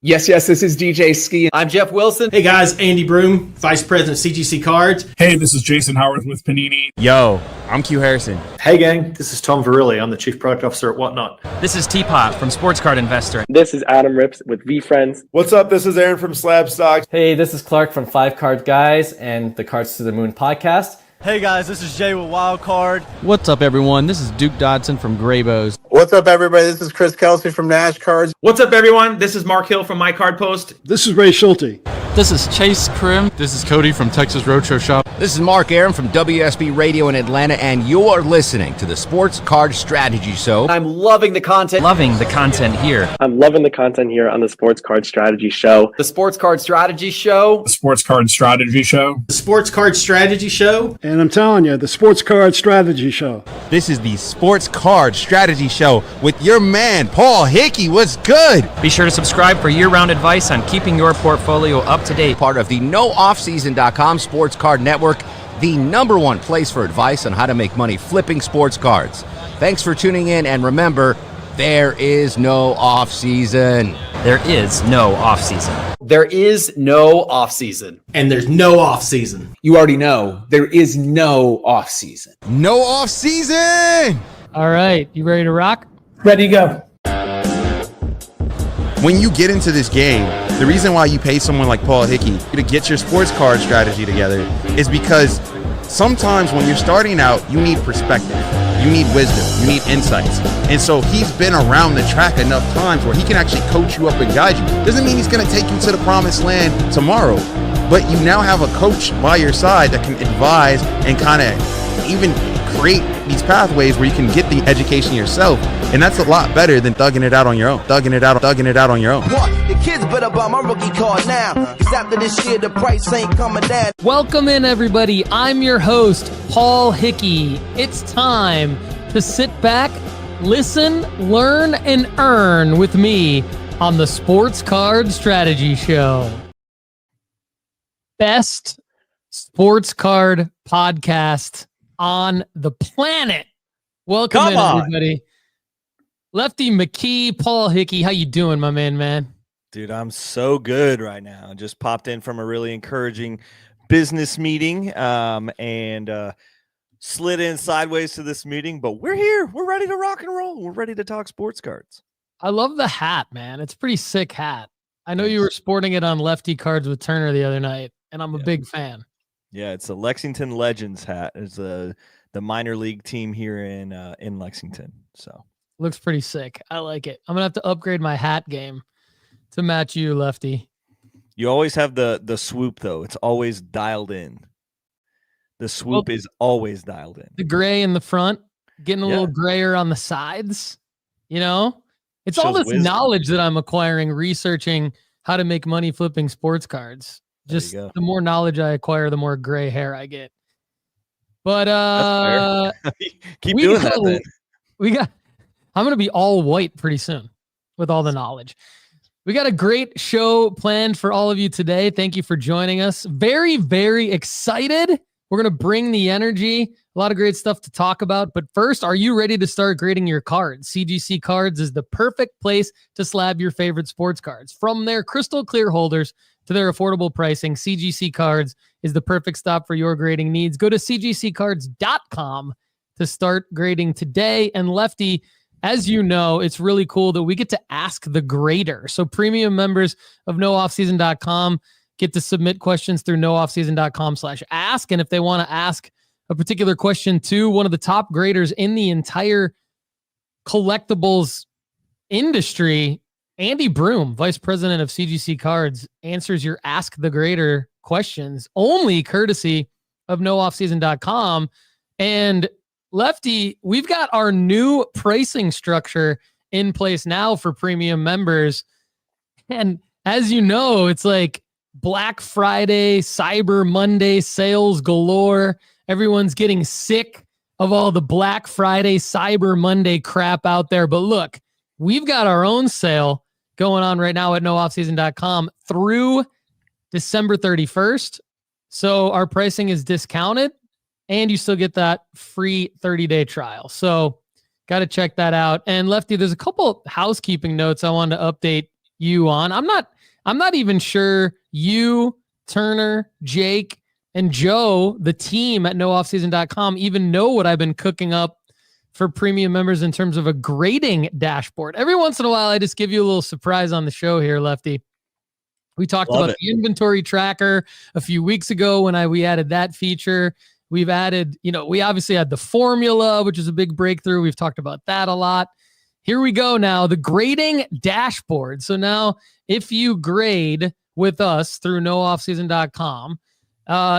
Yes, this is DJ Ski. I'm Jeff Wilson. Hey guys, Andy Broom, Vice President of CGC Cards. Hey, this is Jason Howarth with Panini. Yo, I'm Q Harrison. Hey gang, this is Tom Verrilli. I'm the Chief Product Officer at Whatnot. This is Teapot from Sports Card Investor. This is Adam Rips with VFriends. What's up? This is Aaron from Slab Stocks. Hey, this is Clark from 5 Card Guys and the Cards to the Moon podcast. Hey guys, this is Jay with Wild Card. What's up everyone? This is Duke Dodson from Graybows. What's up everybody? This is Chris Kelsey from Nash Cards. What's up everyone? This is Mark Hill from My Card Post. This is Ray Schulte. This is Chase Krim. This is Cody from Texas Roadshow Shop. This is Mark Aaron from WSB Radio in Atlanta, and you're listening to the Sports Card Strategy Show. I'm loving the content. Loving the content here. I'm loving the content here on the Sports Card Strategy Show. The Sports Card Strategy Show. The Sports Card Strategy Show. The Sports Card Strategy Show. And I'm telling you, the Sports Card Strategy Show. This is the Sports Card Strategy Show with your man, Paul Hickey. What's good? Be sure to subscribe for year-round advice on keeping your portfolio up to date. Part of the NoOffSeason.com Sports Card Network, the #1 place for advice on how to make money flipping sports cards. Thanks for tuning in, and remember, there is no off-season. There is no off-season. There is no off-season. And there's no off-season. You already know, there is no off-season. No off-season! All right, you ready to rock? Ready to go. When you get into this game, the reason why you pay someone like Paul Hickey to get your sports card strategy together is because sometimes when you're starting out, you need perspective, you need wisdom, you need insights. And so he's been around the track enough times where he can actually coach you up and guide you. Doesn't mean he's going to take you to the promised land tomorrow, but you now have a coach by your side that can advise and kind of even create these pathways where you can get the education yourself. And that's a lot better than thugging it out on your own. Thugging it out on your own. What? The kids better buy my rookie card now. Cause after this year, the price ain't coming down. Welcome in, everybody. I'm your host, Paul Hickey. It's time to sit back, listen, learn, and earn with me on the Sports Card Strategy Show. Best sports card podcast on the planet. Welcome in, everybody. Lefty, McKee, Paul Hickey, how you doing, my man? Dude, I'm so good right now. Just popped in from a really encouraging business meeting and slid in sideways to this meeting, but we're here. We're ready to rock and roll. We're ready to talk sports cards. I love the hat, man. It's a pretty sick hat. I know you were sporting it on Lefty Cards with Turner the other night, and I'm a big fan. Yeah, it's a Lexington Legends hat. It's the minor league team here in Lexington. So looks pretty sick. I like it. I'm gonna have to upgrade my hat game to match you, Lefty. You always have the swoop though. It's always dialed in. The swoop is always dialed in. The gray in the front, getting a little grayer on the sides. You know, it's all this knowledge that I'm acquiring, researching how to make money flipping sports cards. Just the more knowledge I acquire, the more gray hair I get. But keep doing that then. I'm gonna be all white pretty soon with all the knowledge. We got a great show planned for all of you today. Thank you for joining us. Very, very excited. We're gonna bring the energy, a lot of great stuff to talk about. But first, are you ready to start grading your cards? CGC Cards is the perfect place to slab your favorite sports cards. From their crystal clear holders to their affordable pricing, CGC Cards is the perfect stop for your grading needs. Go to cgccards.com to start grading today. And Lefty, as you know, it's really cool that we get to ask the grader. So premium members of NoOffSeason.com get to submit questions through NoOffSeason.com/ask. And if they want to ask a particular question to one of the top graders in the entire collectibles industry, Andy Broom, Vice President of CGC Cards, answers your Ask the Grader questions only courtesy of NoOffSeason.com. And Lefty, we've got our new pricing structure in place now for premium members. And as you know, it's like Black Friday, Cyber Monday sales galore. Everyone's getting sick of all the Black Friday, Cyber Monday crap out there. But look, we've got our own sale going on right now at NoOffSeason.com through December 31st. So our pricing is discounted and you still get that free 30-day trial. So got to check that out. And Lefty, there's a couple housekeeping notes I wanted to update you on. I'm not even sure you, Turner, Jake, and Joe, the team at nooffseason.com, even know what I've been cooking up for premium members in terms of a grading dashboard. Every once in a while, I just give you a little surprise on the show here, Lefty. We talked about the inventory tracker a few weeks ago when we added that feature. We've added, we obviously had the formula, which is a big breakthrough. We've talked about that a lot. Here we go now, the grading dashboard. So now if you grade with us through nooffseason.com,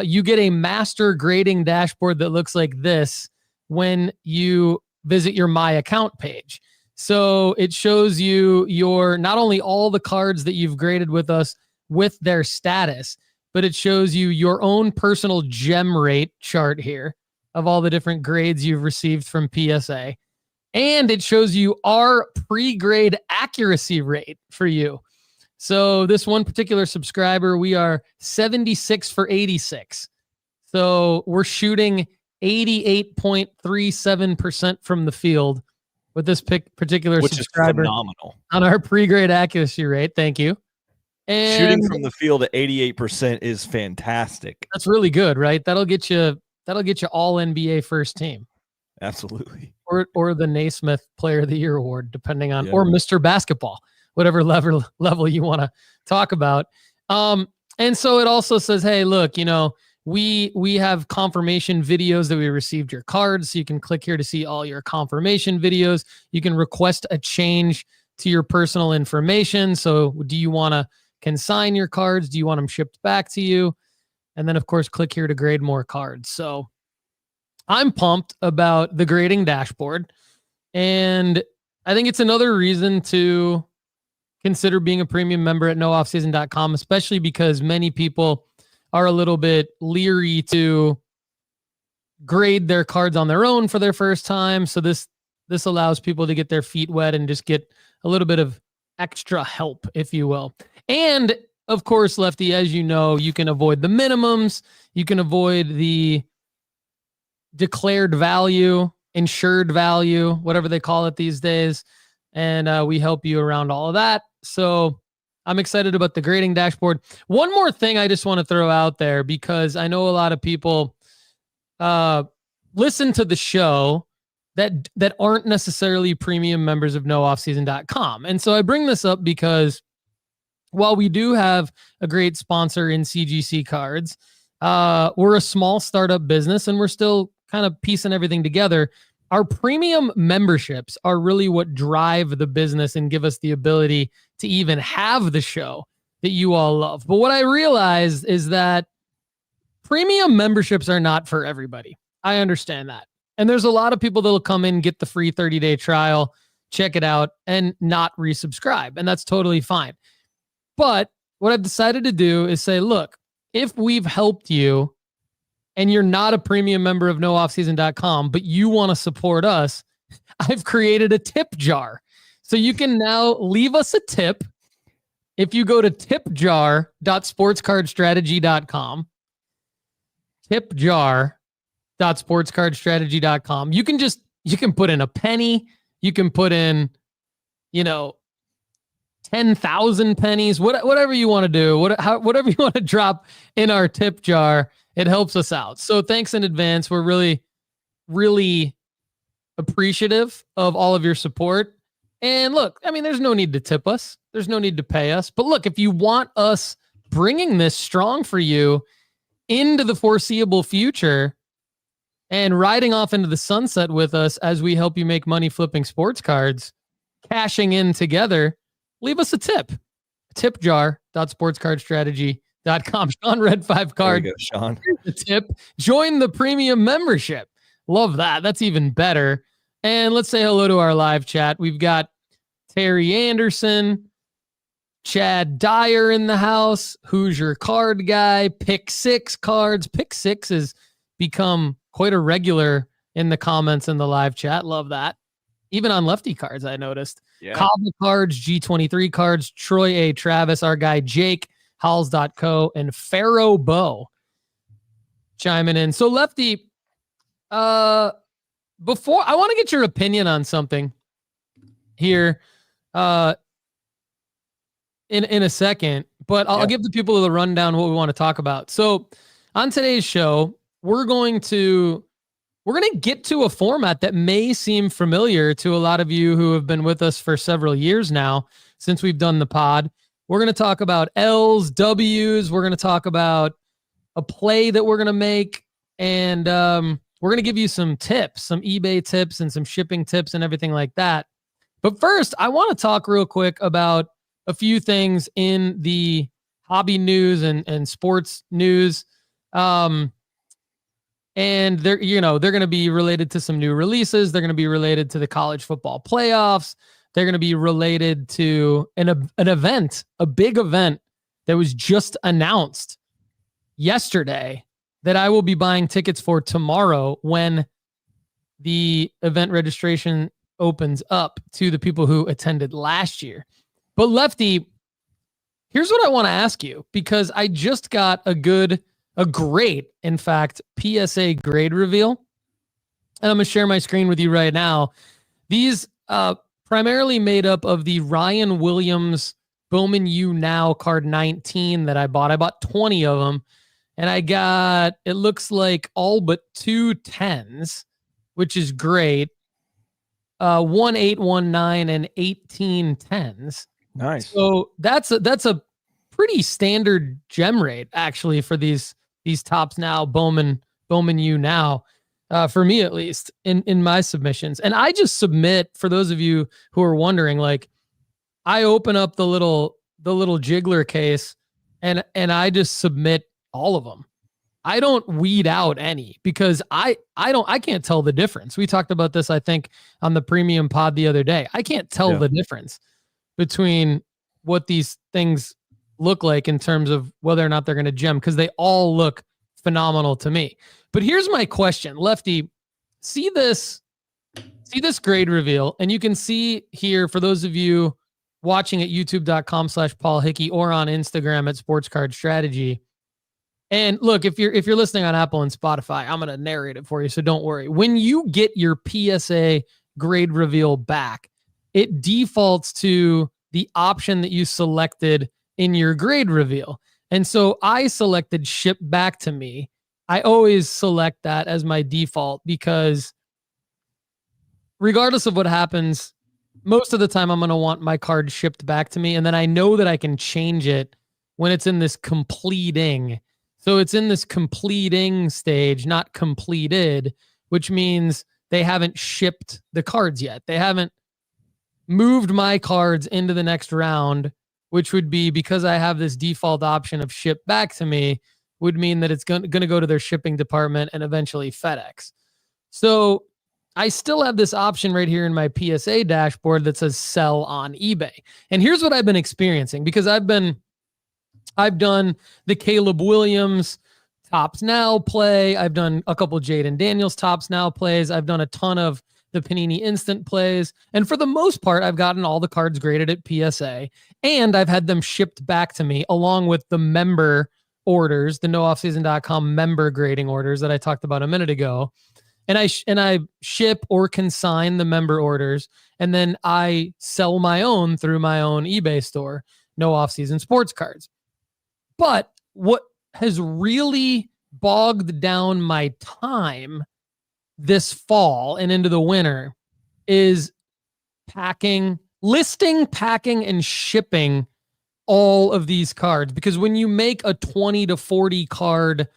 you get a master grading dashboard that looks like this when you visit your My Account page. So it shows you not only all the cards that you've graded with us with their status, but it shows you your own personal gem rate chart here of all the different grades you've received from PSA. And it shows you our pre-grade accuracy rate for you. So this one particular subscriber, we are 76 for 86. So we're shooting 88.37% from the field with this particular subscriber, which is phenomenal on our pre-grade accuracy rate. Thank you. And shooting from the field at 88% is fantastic. That's really good, right? That'll get you all NBA first team. Absolutely. Or the Naismith Player of the Year award, depending on, or Mr. Basketball, whatever level you want to talk about. And so it also says, hey, look, we have confirmation videos that we received your cards. So you can click here to see all your confirmation videos. You can request a change to your personal information. So do you want to consign your cards? Do you want them shipped back to you? And then of course, click here to grade more cards. So I'm pumped about the grading dashboard. And I think it's another reason to consider being a premium member at nooffseason.com, especially because many people are a little bit leery to grade their cards on their own for their first time. So this allows people to get their feet wet and just get a little bit of extra help, if you will. And of course, Lefty, as you know, you can avoid the minimums. You can avoid the declared value, insured value, whatever they call it these days. And we help you around all of that. So I'm excited about the grading dashboard. One more thing I just want to throw out there, because I know a lot of people listen to the show that aren't necessarily premium members of nooffseason.com. And so I bring this up because while we do have a great sponsor in CGC Cards, we're a small startup business and we're still kind of piecing everything together. Our premium memberships are really what drive the business and give us the ability to even have the show that you all love. But what I realized is that premium memberships are not for everybody. I understand that. And there's a lot of people that'll come in, get the free 30-day trial, check it out, and not resubscribe. And that's totally fine. But what I've decided to do is say, look, if we've helped you and you're not a premium member of nooffseason.com, but you want to support us, I've created a tip jar. So you can now leave us a tip. If you go to tipjar.sportscardstrategy.com, tipjar.sportscardstrategy.com, you can put in a penny, you can put in, 10,000 pennies, whatever you want to do, whatever you want to drop in our tip jar, it helps us out. So thanks in advance. We're really, really appreciative of all of your support. And look, there's no need to tip us. There's no need to pay us. But look, if you want us bringing this strong for you into the foreseeable future and riding off into the sunset with us as we help you make money flipping sports cards, cashing in together, leave us a tip. Tipjar.sportscardstrategy.com. Sean read 5 cards. There you go, Sean. Here's the tip. Join the premium membership. Love that. That's even better. And let's say hello to our live chat. We've got Terry Anderson, Chad Dyer in the house, Who's Your Card Guy, Pick 6 cards. Pick 6 has become quite a regular in the comments in the live chat. Love that. Even on Lefty cards, I noticed. Yeah. Cobble cards, G23 cards, Troy A. Travis, our guy Jake, Howls.co, and Pharaoh Bow chiming in. So Lefty, before I want to get your opinion on something here. in a second, but I'll give the people the rundown what we want to talk about. So on today's show, we're going to get to a format that may seem familiar to a lot of you who have been with us for several years now since we've done the pod. We're going to talk about L's, W's. We're going to talk about a play that we're going to make, and we're going to give you some tips, some eBay tips and some shipping tips and everything like that. But first, I want to talk real quick about a few things in the hobby news and sports news. And they're going to be related to some new releases. They're going to be related to the college football playoffs. They're going to be related to an event, a big event that was just announced yesterday that I will be buying tickets for tomorrow when the event registration opens up to the people who attended last year. But Lefty, here's what I want to ask you, because I just got a great, in fact, PSA grade reveal. And I'm going to share my screen with you right now. These primarily made up of the Ryan Williams Bowman U Now card 19 that I bought. I bought 20 of them, and I got, it looks like all but 2 10s, which is great. 1 8, 1 9, and 18 10s. Nice. So that's a pretty standard gem rate actually for these Tops Now Bowman U Now, for me at least in my submissions. And I just submit, for those of you who are wondering, like, I open up the little jiggler case and I just submit all of them. I don't weed out any because I can't tell the difference. We talked about this, I think, on the premium pod the other day. I can't tell the difference between what these things look like in terms of whether or not they're going to gem, because they all look phenomenal to me. But here's my question, Lefty. See this grade reveal, and you can see here, for those of you watching at youtube.com/Paul Hickey or on Instagram at Sports Card Strategy. And look, if you're listening on Apple and Spotify, I'm going to narrate it for you, so don't worry. When you get your PSA grade reveal back, it defaults to the option that you selected in your grade reveal. And so I selected ship back to me. I always select that as my default because regardless of what happens, most of the time I'm going to want my card shipped back to me. And then I know that I can change it when it's in this completing. So it's in this completing stage, not completed, which means they haven't shipped the cards yet. They haven't moved my cards into the next round, which would be, because I have this default option of ship back to me, would mean that it's going to go to their shipping department and eventually FedEx. So I still have this option right here in my PSA dashboard that says sell on eBay. And here's what I've been experiencing, because I've done the Caleb Williams Tops Now play. I've done a couple Jaden Daniels Tops Now plays. I've done a ton of the Panini Instant plays. And for the most part, I've gotten all the cards graded at PSA, and I've had them shipped back to me along with the member orders, the nooffseason.com member grading orders that I talked about a minute ago. And I ship or consign the member orders, and then I sell my own through my own eBay store, No Offseason Sports Cards. But what has really bogged down my time this fall and into the winter is listing, packing, and shipping all of these cards. Because when you make a 20 to 40 card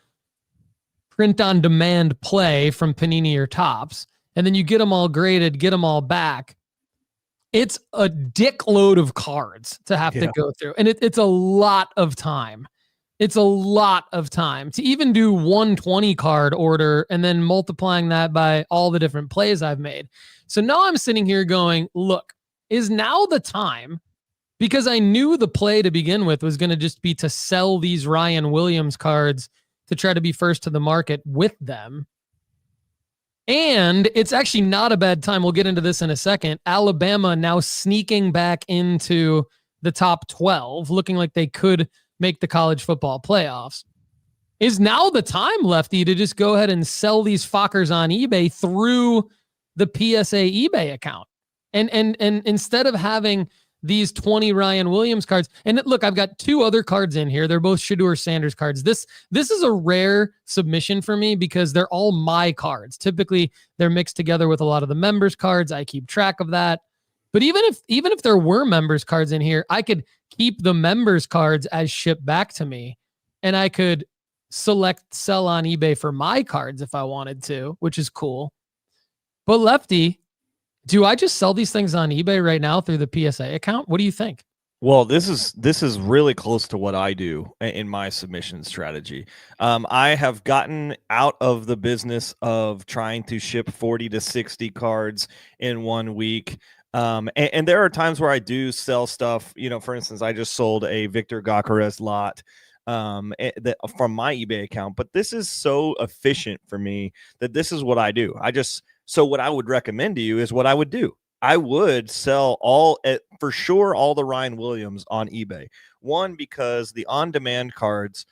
print on demand play from Panini or Tops, and then you get them all graded, get them all back, it's a dickload of cards to have to go through. And it's a lot of time. It's a lot of time to even do 120 card order and then multiplying that by all the different plays I've made. So now I'm sitting here going, look, is now the time, because I knew the play to begin with was going to just be to sell these Ryan Williams cards to try to be first to the market with them. And it's actually not a bad time. We'll get into this in a second. Alabama now sneaking back into the top 12, looking like they could make the college football playoffs. Is now the time, Lefty, to just go ahead and sell these fuckers on eBay through the PSA eBay account. And instead of having these 20 Ryan Williams cards. And look, I've got 2 other cards in here. They're both Shedeur Sanders cards. This is a rare submission for me because they're all my cards. Typically, they're mixed together with a lot of the members cards. I keep track of that. But even if there were members cards in here, I could keep the members cards as shipped back to me, and I could select sell on eBay for my cards if I wanted to, which is cool. But Lefty, do I just sell these things on eBay right now through the PSA account? What do you think? Well, this is really close to what I do in my submission strategy. I have gotten out of the business of trying to ship 40 to 60 cards in 1 week. And there are times where I do sell stuff. For instance, I just sold a Victor Gakares lot from my eBay account. But this is so efficient for me that this is what I do. So what I would recommend to you is what I would do. I would sell for sure all the Ryan Williams on eBay. One, because the on-demand cards,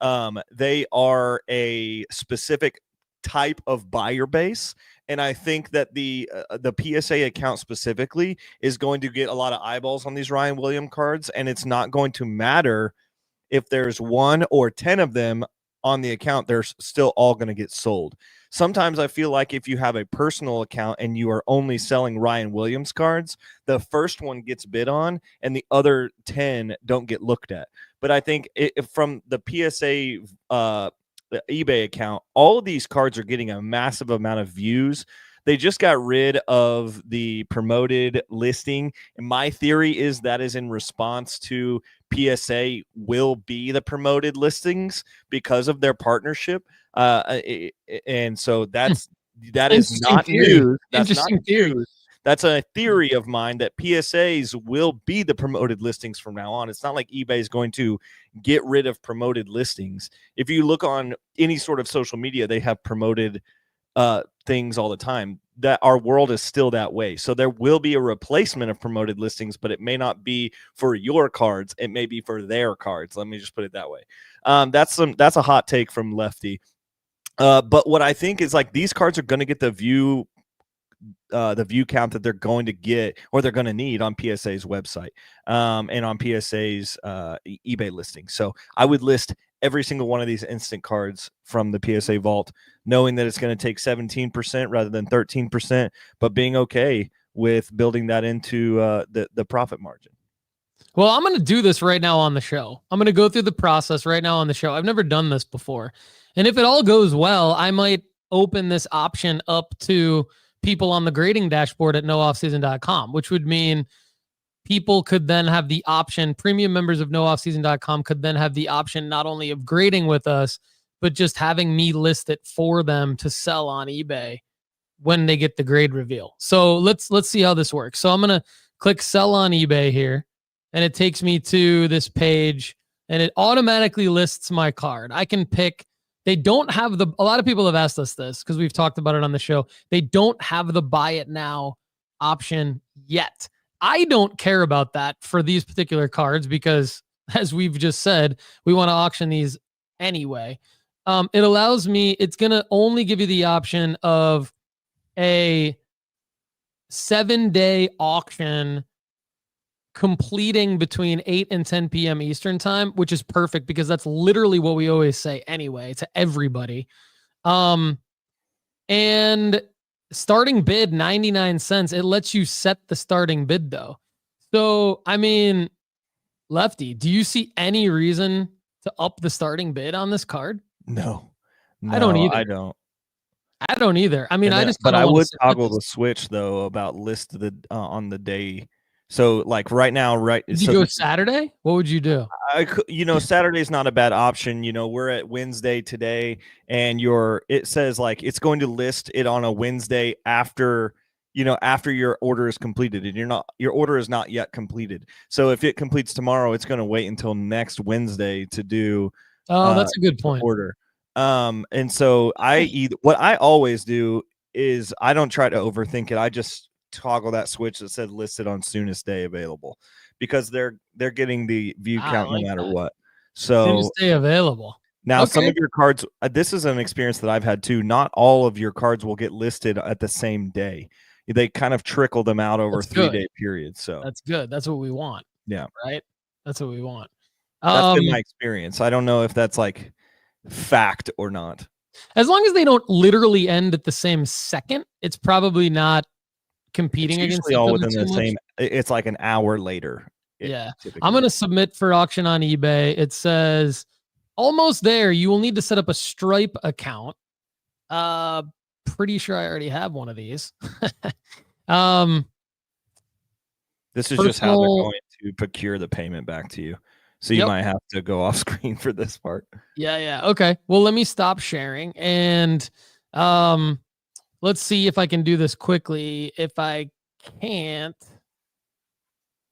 they are a specific type of buyer base. And I think that the PSA account specifically is going to get a lot of eyeballs on these Ryan Williams cards, and it's not going to matter if there's 1 or 10 of them on the account. They're still all going to get sold. Sometimes I feel like if you have a personal account and you are only selling Ryan Williams cards, the first one gets bid on and the other 10 don't get looked at. But I think from the PSA the eBay account, all of these cards are getting a massive amount of views. They just got rid of the promoted listing. And my theory is that is in response to PSA will be the promoted listings because of their partnership. And so that is not news. That's not news. That's a theory of mine that PSAs will be the promoted listings from now on. It's not like eBay is going to get rid of promoted listings. If you look on any sort of social media, they have promoted things all the time. That our world is still that way. So there will be a replacement of promoted listings, but it may not be for your cards. It may be for their cards. Let me just put it that way. That's a hot take from Lefty. But what I think is like these cards are going to get the view count that they're going to get or they're going to need on PSA's website and on PSA's eBay listing. So I would list every single one of these instant cards from the PSA Vault, knowing that it's going to take 17% rather than 13%, but being okay with building that into the profit margin. Well, I'm going to do this right now on the show. I'm going to go through the process right now on the show. I've never done this before. And if it all goes well, I might open this option up to people on the grading dashboard at nooffseason.com, which would mean people could then have the option, premium members of nooffseason.com could then have the option not only of grading with us, but just having me list it for them to sell on eBay when they get the grade reveal. So let's see how this works. So I'm going to click sell on eBay here, and it takes me to this page, and it automatically lists my card. I can pick. They don't have a lot of people have asked us this because we've talked about it on the show. They don't have the buy it now option yet. I don't care about that for these particular cards because, as we've just said, we want to auction these anyway. It allows me, it's going to only give you the option of a 7-day auction completing between 8 and 10 p.m. Eastern time, which is perfect because that's literally what we always say anyway to everybody. And starting bid 99 cents. It lets you set the starting bid though. So, I mean, Lefty, do you see any reason to up the starting bid on this card? No, I don't either. I don't either. I mean, but I would toggle the switch though about list on the day. So like right now, Did you go Saturday? What would you do? Saturday's not a bad option. We're at Wednesday today, and it says like it's going to list it on a Wednesday after your order is completed, and your order is not yet completed. So if it completes tomorrow, it's going to wait until next Wednesday to do. Oh, that's a good point. Order. And so what I always do is I don't try to overthink it. I just toggle that switch that said listed on soonest day available because they're getting the view count no matter what. So soonest day available. Now, some of your cards, this is an experience that I've had too. Not all of your cards will get listed at the same day. they kind of trickle them out over That's 3-day periods. So that's good. That's what we want. yeah, Right. That's what we want. that's been my experience. I don't know if that's like fact or not. As long as they don't literally end at the same second, it's probably not competing It's against usually each all other within too the much. same. It's like an hour later. Yeah. typically. I'm going to submit for auction on eBay. It says almost there. You will need to set up a Stripe account. Pretty sure I already have one of these. This is just how they're going to procure the payment back to you. So you might have to go off screen for this part. Yeah. Okay. Well, let me stop sharing and let's see if I can do this quickly. If I can't,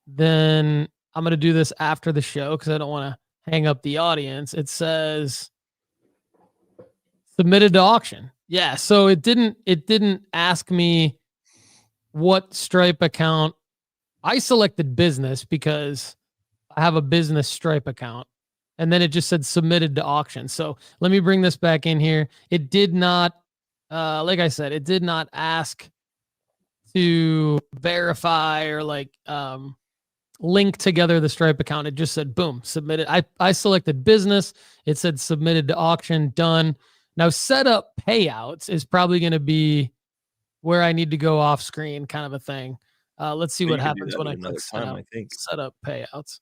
then I'm going to do this after the show because I don't want to hang up the audience. It says submitted to auction. Yeah. So it didn't ask me what Stripe account. I selected business because I have a business Stripe account, and then it just said submitted to auction. So let me bring this back in here. It did not, like I said, it did not ask to verify or link together the Stripe account. It just said, boom, submitted. I selected business. It said submitted to auction, done. Now set up payouts is probably going to be where I need to go off screen kind of a thing. Let's see what happens when I click set up payouts.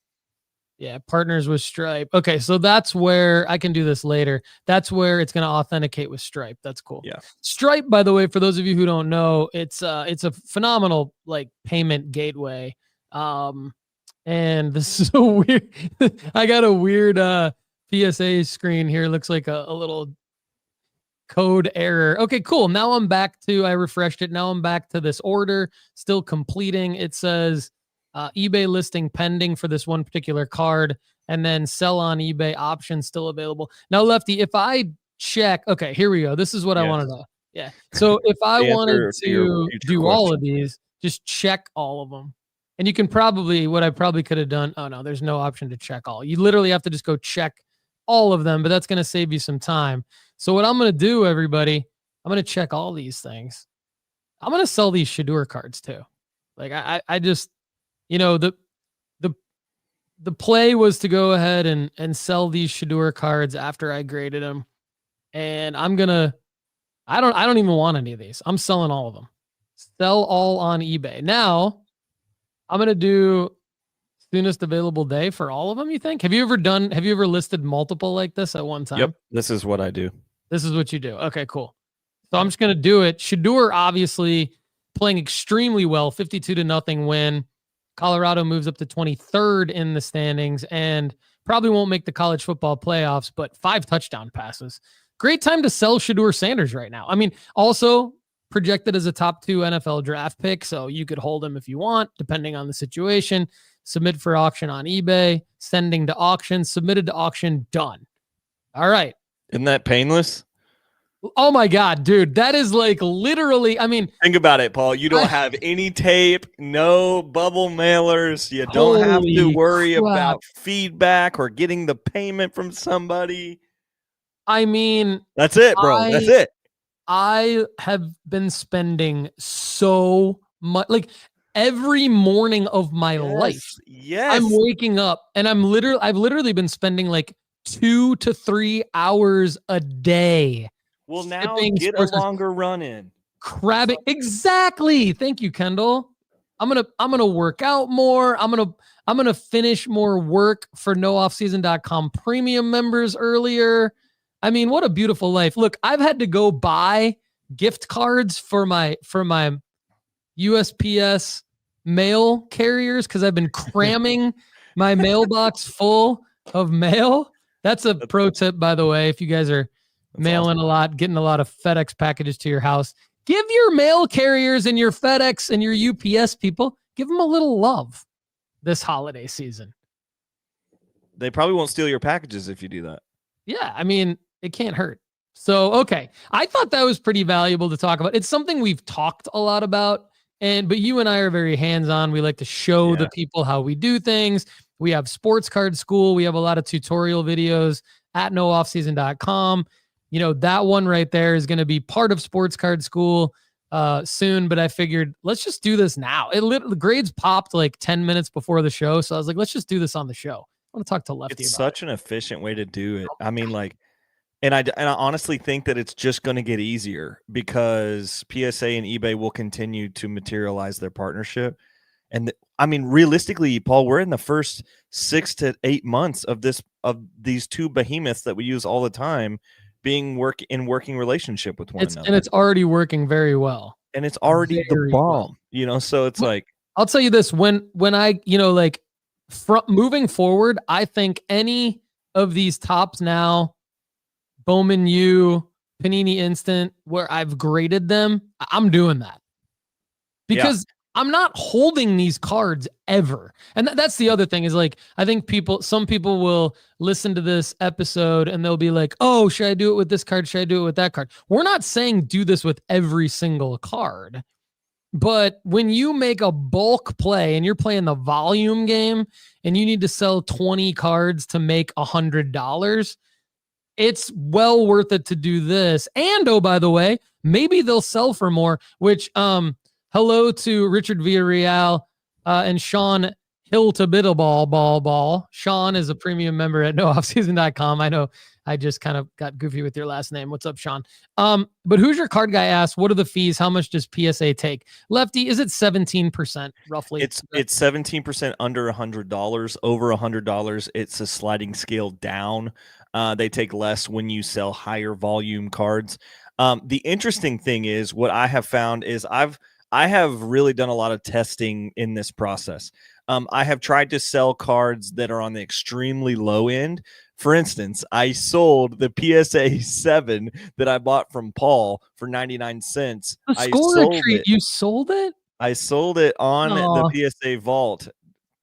Yeah, partners with Stripe. Okay, so that's where I can do this later. That's where it's going to authenticate with Stripe. That's cool. Yeah. Stripe, by the way, for those of you who don't know, it's a phenomenal payment gateway. And this is so weird. I got a weird PSA screen here. It looks like a little code error. Okay, cool. Now I'm back I refreshed it. Now I'm back to this order, still completing. It says eBay listing pending for this one particular card, and then sell on eBay option still available. Now, Lefty, if I check, okay, here we go. This is what I wanted to, yeah. So if I wanted to do all of these, just check all of them. And you can what I probably could have done. Oh no, there's no option to check all. You literally have to just go check all of them, but that's going to save you some time. So what I'm going to do, everybody, I'm going to check all these things. I'm going to sell these Shador cards too. I just, the play was to go ahead and sell these Shador cards after I graded them. And I don't even want any of these. I'm selling all of them. Sell all on eBay. Now I'm going to do soonest available day for all of them. You think? Have you ever listed multiple like this at one time? Yep. This is what I do. This is what you do. Okay, cool. So I'm just going to do it. Shador obviously playing extremely well, 52-0 win. Colorado moves up to 23rd in the standings and probably won't make the college football playoffs, but 5 touchdown passes. Great time to sell Shador Sanders right now. I mean, also projected as a top 2 NFL draft pick, so you could hold him if you want, depending on the situation. Submit for auction on eBay, sending to auction, submitted to auction, done. All right. Isn't that painless? Oh my God, dude. That is literally, think about it, Paul. You don't have any tape, no bubble mailers. You don't have to worry about feedback or getting the payment from somebody. That's it, bro. That's it. I have been spending so much, every morning of my life. Yes. I'm waking up and I've literally been spending 2 to 3 hours a day. Well, now get a longer run in. Crabbing. Exactly. Thank you, Kendall. I'm gonna work out more. I'm gonna finish more work for nooffseason.com premium members earlier. What a beautiful life. Look, I've had to go buy gift cards for my USPS mail carriers because I've been cramming my mailbox full of mail. That's a pro tip, by the way, if you guys are mailing a lot, getting a lot of FedEx packages to your house. Give your mail carriers and your FedEx and your UPS people, give them a little love this holiday season. They probably won't steal your packages if you do that. Yeah, it can't hurt. So, okay. I thought that was pretty valuable to talk about. It's something we've talked a lot about, but you and I are very hands-on. We like to show the people how we do things. We have Sports Card School. We have a lot of tutorial videos at nooffseason.com. That one right there is going to be part of Sports Card School. soon, but I figured let's just do this now. The grades popped like 10 minutes before the show, so I was like, let's just do this on the show. I want to talk to Lefty. It's about such an efficient way to do it. I mean, like, and I honestly think that it's just going to get easier because PSA and eBay will continue to materialize their partnership. And I mean, realistically, Paul, we're in the first 6 to 8 months of these two behemoths that we use all the time being working relationship with one another. And it's already working very well. And it's already the bomb, you know. So it's like, I'll tell you this: when I, you know, like moving forward, I think any of these tops now, Bowman U, Panini Instant, where I've graded them, I'm doing that because I'm not holding these cards ever. And that's the other thing is like, I think some people will listen to this episode and they'll be like, oh, should I do it with this card? Should I do it with that card? We're not saying do this with every single card. But when you make a bulk play and you're playing the volume game and you need to sell 20 cards to make $100, it's well worth it to do this. And oh, by the way, maybe they'll sell for more, which, hello to Richard Villarreal and Sean Hill to Ball. Sean is a premium member at nooffseason.com. I know I just kind of got goofy with your last name. What's up, Sean? But Who's Your Card Guy asked, what are the fees? How much does PSA take? Lefty, is it 17% roughly? It's 17% under $100. Over $100, it's a sliding scale down. They take less when you sell higher volume cards. The interesting thing is what I have found is I have really done a lot of testing in this process. I have tried to sell cards that are on the extremely low end. For instance, I sold the PSA 7 that I bought from Paul for 99 cents. You sold it? I sold it on the PSA Vault.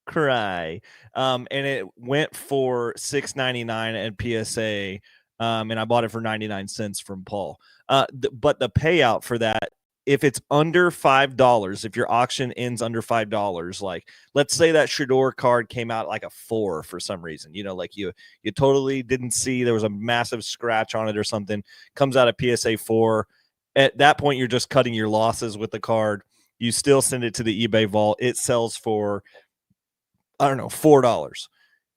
Cry. And it went for $6.99 at PSA. And I bought it for 99 cents from Paul. But the payout for that, if it's under $5, if your auction ends under $5, like let's say that Shador card came out like a 4 for some reason, you know, like you totally didn't see there was a massive scratch on it or something, comes out of PSA 4. At that point, you're just cutting your losses with the card. You still send it to the eBay vault. It sells for, I don't know, $4.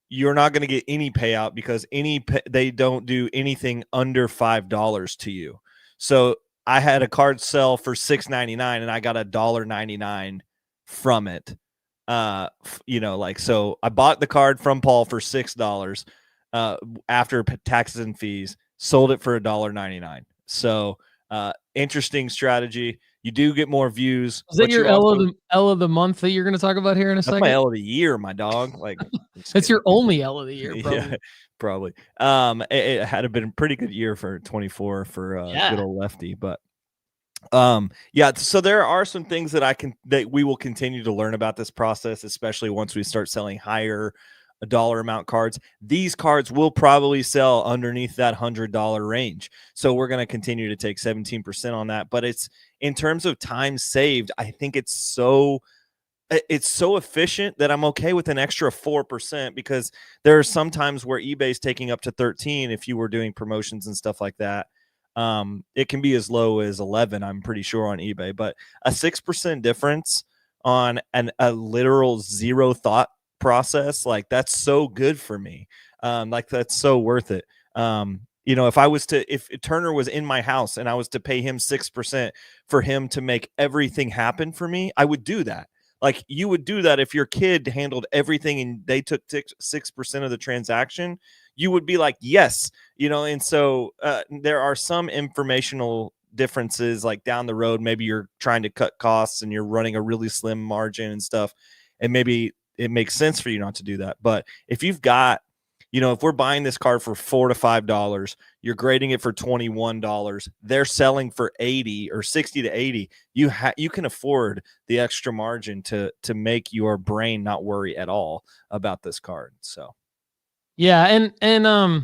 You're not going to get any payout because they don't do anything under $5 to you. So I had a card sell for $6.99 and I got $1.99 from it. You know, like, so I bought the card from Paul for $6 after taxes and fees, sold it for $1.99. So interesting strategy. You do get more views. Is that your L of the month that you're going to talk about here in a second? That's my L of the year, my dog. Like that's your only L of the year, probably. Yeah, probably. It had been a pretty good year for 24 for good old Lefty, but so there are some things that we will continue to learn about this process, especially once we start selling higher dollar amount cards. These cards will probably sell underneath that $100 range. So we're going to continue to take 17% on that, but it's in terms of time saved. I think it's so efficient that I'm okay with an extra 4% because there are some times where eBay's taking up to 13 if you were doing promotions and stuff like that. It can be as low as 11, I'm pretty sure, on eBay, but a 6% difference on a literal zero thought process, like that's so good for me. Like that's so worth it. You know, if Turner was in my house and I was to pay him 6% for him to make everything happen for me, I would do that. Like you would do that if your kid handled everything and they took 6% of the transaction, you would be like, yes, you know. And so there are some informational differences, like down the road, maybe you're trying to cut costs and you're running a really slim margin and stuff, and maybe it makes sense for you not to do that. But if you've got, you know, if we're buying this card for $4 to $5, you're grading it for $21, they're selling for 80 or 60 to 80. You can afford the extra margin to make your brain not worry at all about this card. So, yeah, and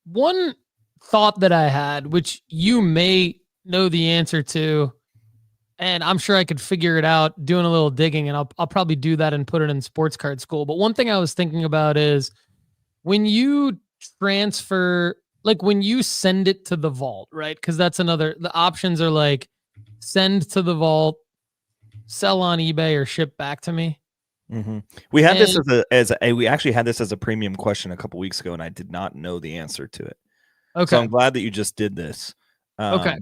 one thought that I had, which you may know the answer to, and I'm sure I could figure it out doing a little digging, and I'll probably do that and put it in sports card school. But one thing I was thinking about is when you transfer, like when you send it to the vault, right? Because that's the options are like send to the vault, sell on eBay, or ship back to me. We had this we actually had this as a premium question a couple weeks ago, and I did not know the answer to it. Okay. So I'm glad that you just did this. Okay.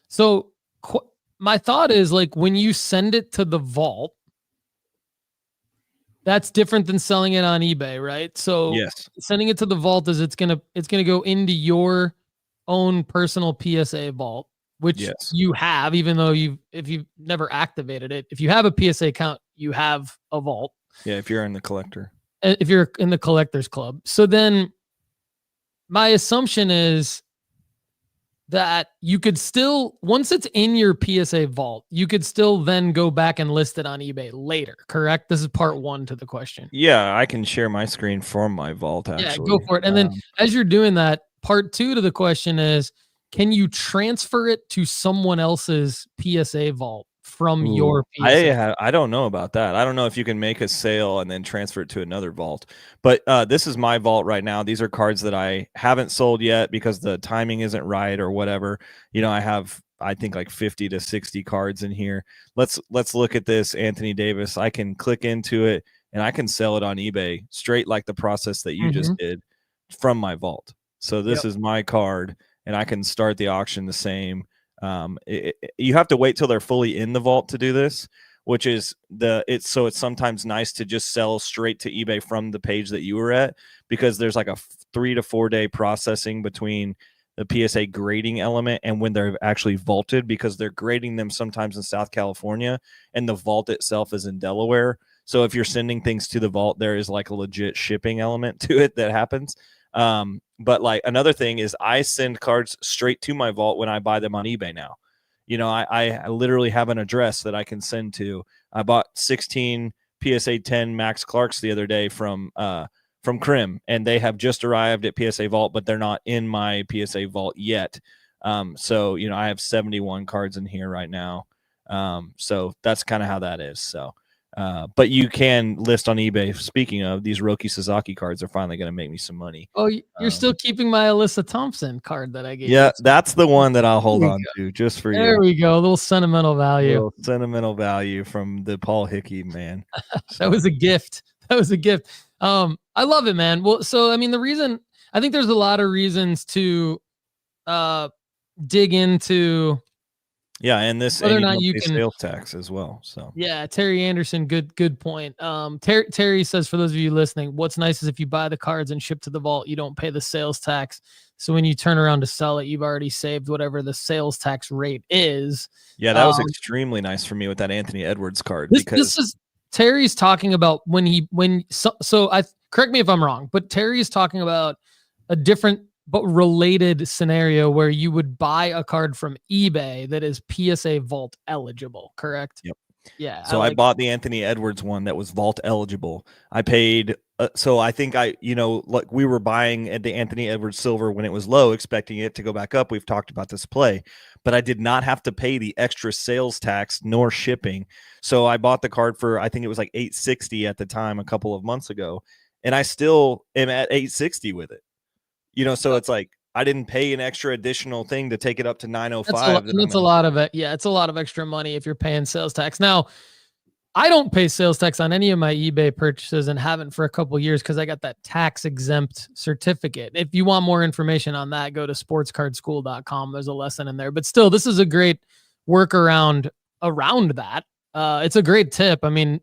So my thought is, like, when you send it to the vault, that's different than selling it on eBay, right? So yes, sending it to the vault is it's gonna go into your own personal PSA vault, which you have, even though if you've never activated it. If you have a PSA account, you have a vault. Yeah, if you're in the collector. If you're in the collectors club. So then my assumption is that you could still, once it's in your PSA vault, you could still then go back and list it on eBay later, correct? This is part one to the question. Yeah, I can share my screen from my vault, actually. Yeah, go for it. And then as you're doing that, part two to the question is, can you transfer it to someone else's PSA vault from your PSA? I don't know about that. I don't know if you can make a sale and then transfer it to another vault. But this is my vault right now. These are cards that I haven't sold yet because the timing isn't right or whatever. You know, I have, I think, like 50 to 60 cards in here. Let's look at this Anthony Davis. I can click into it and I can sell it on eBay straight like the process that you just did from my vault. So this is my card, and I can start the auction the same. You have to wait till they're fully in the vault to do this, which is it's sometimes nice to just sell straight to eBay from the page that you were at, because there's like a 3 to 4 day processing between the PSA grading element and when they're actually vaulted, because they're grading them sometimes in South California and the vault itself is in Delaware. So if you're sending things to the vault, there is like a legit shipping element to it that happens. But like another thing is I send cards straight to my vault when I buy them on eBay now. You know, I literally have an address that I can send to. I bought 16 PSA 10 Max Clarks the other day from Crim, and they have just arrived at PSA Vault, but they're not in my PSA Vault yet. So, you know, I have 71 cards in here right now. So that's kind of how that is. So, but you can list on eBay. Speaking of, these Roki Sasaki cards are finally going to make me some money. Oh, you're still keeping my Alyssa Thompson card that I gave Yeah, you. that's the one that I'll hold on to just for you. There we go. A little sentimental value. A little sentimental value from the Paul Hickey, man. That was a gift. That was a gift. I love it, man. Well, so, I mean, I think there's a lot of reasons to dig into. Yeah, and this whether or not you can sales tax as well. So yeah, Terry Anderson, good point. Terry says, for those of you listening, what's nice is if you buy the cards and ship to the vault, you don't pay the sales tax. So when you turn around to sell it, you've already saved whatever the sales tax rate is. Yeah, that was extremely nice for me with that Anthony Edwards card. This is Terry's talking about so I correct me if I'm wrong, but Terry's talking about a different but related scenario where you would buy a card from eBay that is PSA Vault eligible, correct? Yep. Yeah. So I bought the Anthony Edwards one that was Vault eligible. I paid, so I think like we were buying at the Anthony Edwards Silver when it was low, expecting it to go back up. We've talked about this play, but I did not have to pay the extra sales tax nor shipping. So I bought the card for, I think it was like $860 at the time, a couple of months ago. And I still am at $860 with it. You know, so it's like I didn't pay an extra additional thing to take it up to $905. That's a lot of it. Yeah, it's a lot of extra money if you're paying sales tax. Now, I don't pay sales tax on any of my eBay purchases and haven't for a couple of years because I got that tax exempt certificate. If you want more information on that, go to sportscardschool.com. There's a lesson in there. But still, this is a great workaround around that. It's a great tip. I mean,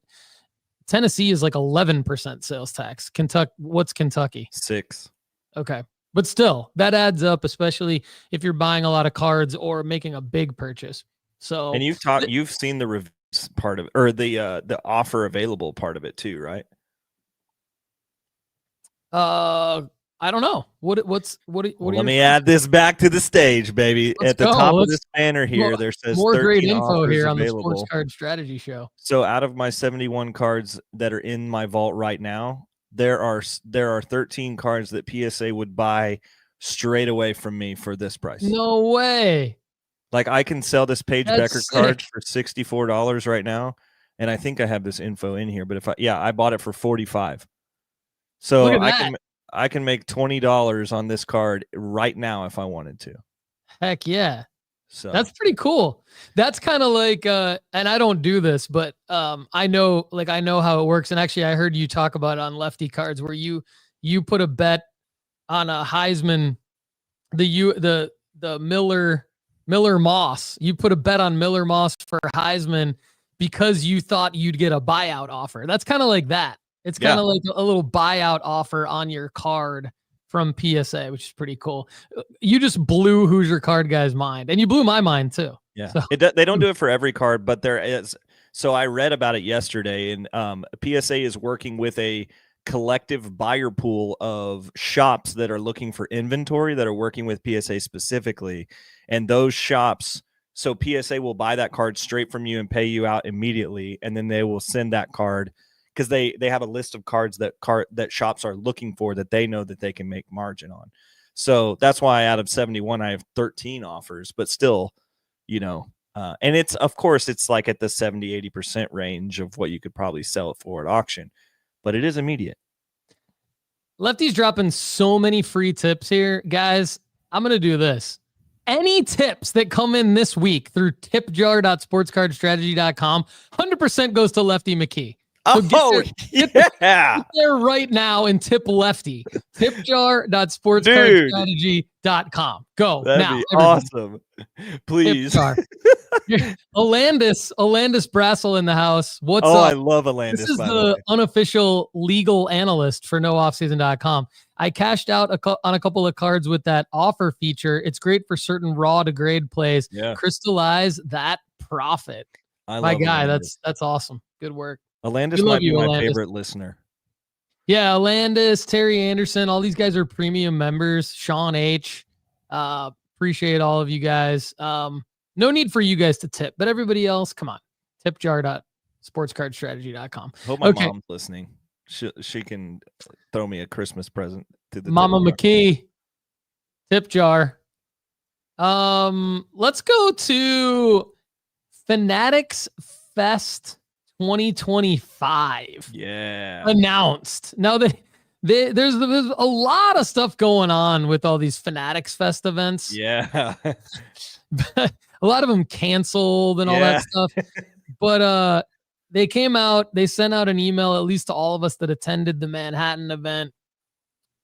Tennessee is like 11% sales tax. What's Kentucky? 6%. Okay. But still, that adds up, especially if you're buying a lot of cards or making a big purchase. So, and you've seen the reviews part of, or the offer available part of it too, right? I don't know. What Let me add this back to the stage, baby. At the top of this banner here, there says more great info here on the Sports Card Strategy Show. So out of my 71 cards that are in my vault right now, there are 13 cards that PSA would buy straight away from me for this price. No way. Like I can sell this Paige Becker card for $64 right now, and I think I have this info in here. But I bought it for $45. So I can make $20 on this card right now if I wanted to. Heck yeah. So that's pretty cool. That's kind of like, and I don't do this, but I know how it works. And actually, I heard you talk about it on Lefty Cards, where you put a bet on a Heisman, the Miller Moss. You put a bet on Miller Moss for Heisman because you thought you'd get a buyout offer. That's kind of like that. It's kind of like a little buyout offer on your card from PSA, which is pretty cool. You just blew Hoosier Card Guy's mind, and you blew my mind too. Yeah, so. They don't do it for every card, but there is. So I read about it yesterday, and PSA is working with a collective buyer pool of shops that are looking for inventory that are working with PSA specifically, and those shops. So PSA will buy that card straight from you and pay you out immediately, and then they will send that card. Because they have a list of cards that shops are looking for that they know that they can make margin on. So that's why out of 71, I have 13 offers, but still, and it's, of course, it's like at the 70-80% range of what you could probably sell it for at auction, but it is immediate. Lefty's dropping so many free tips here. Guys, I'm going to do this. Any tips that come in this week through tipjar.sportscardstrategy.com, 100% goes to Lefty McKee. So get there right now and tip Lefty. Tipjar.sportscardstrategy.com. Go. That'd now. Be awesome. Please. Alandis Brassel in the house. What's up? I love Alandis. This is the unofficial legal analyst for nooffseason.com. I cashed out on a couple of cards with that offer feature. It's great for certain raw to grade plays. Yeah. Crystallize that profit. My guy, Alandis. that's awesome. Good work. Alandis might be my favorite listener. Yeah, Alandis, Terry Anderson, all these guys are premium members. Sean H. Appreciate all of you guys. No need for you guys to tip, but everybody else, come on. Tipjar.sportscardstrategy.com. Hope my mom's listening. She can throw me a Christmas present to the Mama McKee. Tip jar. Let's go to Fanatics Fest 2025. Yeah. Announced. Now there's a lot of stuff going on with all these Fanatics Fest events. Yeah. A lot of them canceled and all that stuff. But they came out, they sent out an email, at least to all of us that attended the Manhattan event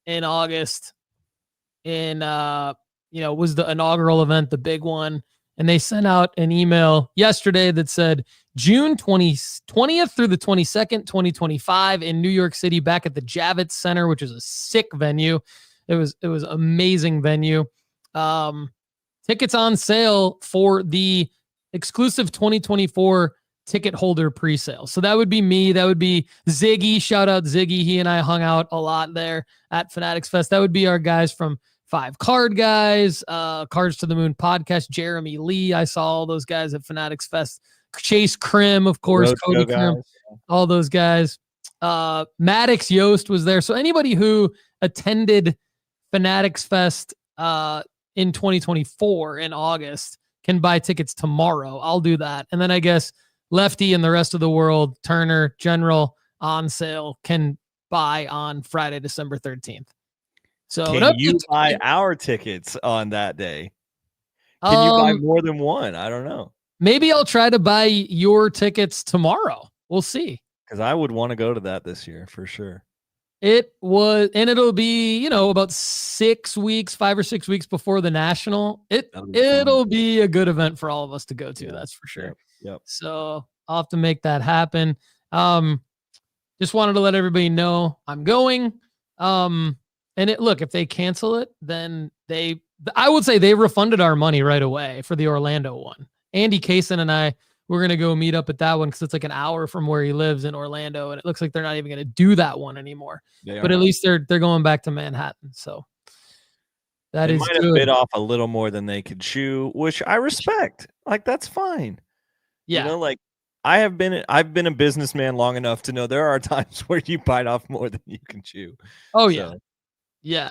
in August. Was the inaugural event, the big one. And they sent out an email yesterday that said June 20th through the 22nd, 2025 in New York City, back at the Javits Center, which is a sick venue. It was amazing venue. Tickets on sale for the exclusive 2024 ticket holder pre-sale. So that would be me. That would be Ziggy. Shout out Ziggy. He and I hung out a lot there at Fanatics Fest. That would be our guys from 5 Card Guys, Cards to the Moon podcast, Jeremy Lee. I saw all those guys at Fanatics Fest. Chase Krim, of course, Cody Krim, all those guys. Maddox Yost was there. So anybody who attended Fanatics Fest in 2024 in August can buy tickets tomorrow. I'll do that. And then I guess Lefty and the rest of the world, Turner, General, on sale, can buy on Friday, December 13th. So can you buy our tickets on that day? Can you buy more than one? I don't know. Maybe I'll try to buy your tickets tomorrow. We'll see. Because I would want to go to that this year for sure. It'll be, about 5 or 6 weeks before the National. It'll be a good event for all of us to go to. Yeah. That's for sure. Yep. So I'll have to make that happen. Just wanted to let everybody know I'm going. Look, if they cancel it, then I would say they refunded our money right away for the Orlando one. Andy Kaysen and I, we're going to go meet up at that one because it's like an hour from where he lives in Orlando, and it looks like they're not even going to do that one anymore. But at least they're going back to Manhattan. So that is might have bit off a little more than they could chew, which I respect. Like, that's fine. Yeah. I've been a businessman long enough to know there are times where you bite off more than you can chew. Oh, yeah. Yeah,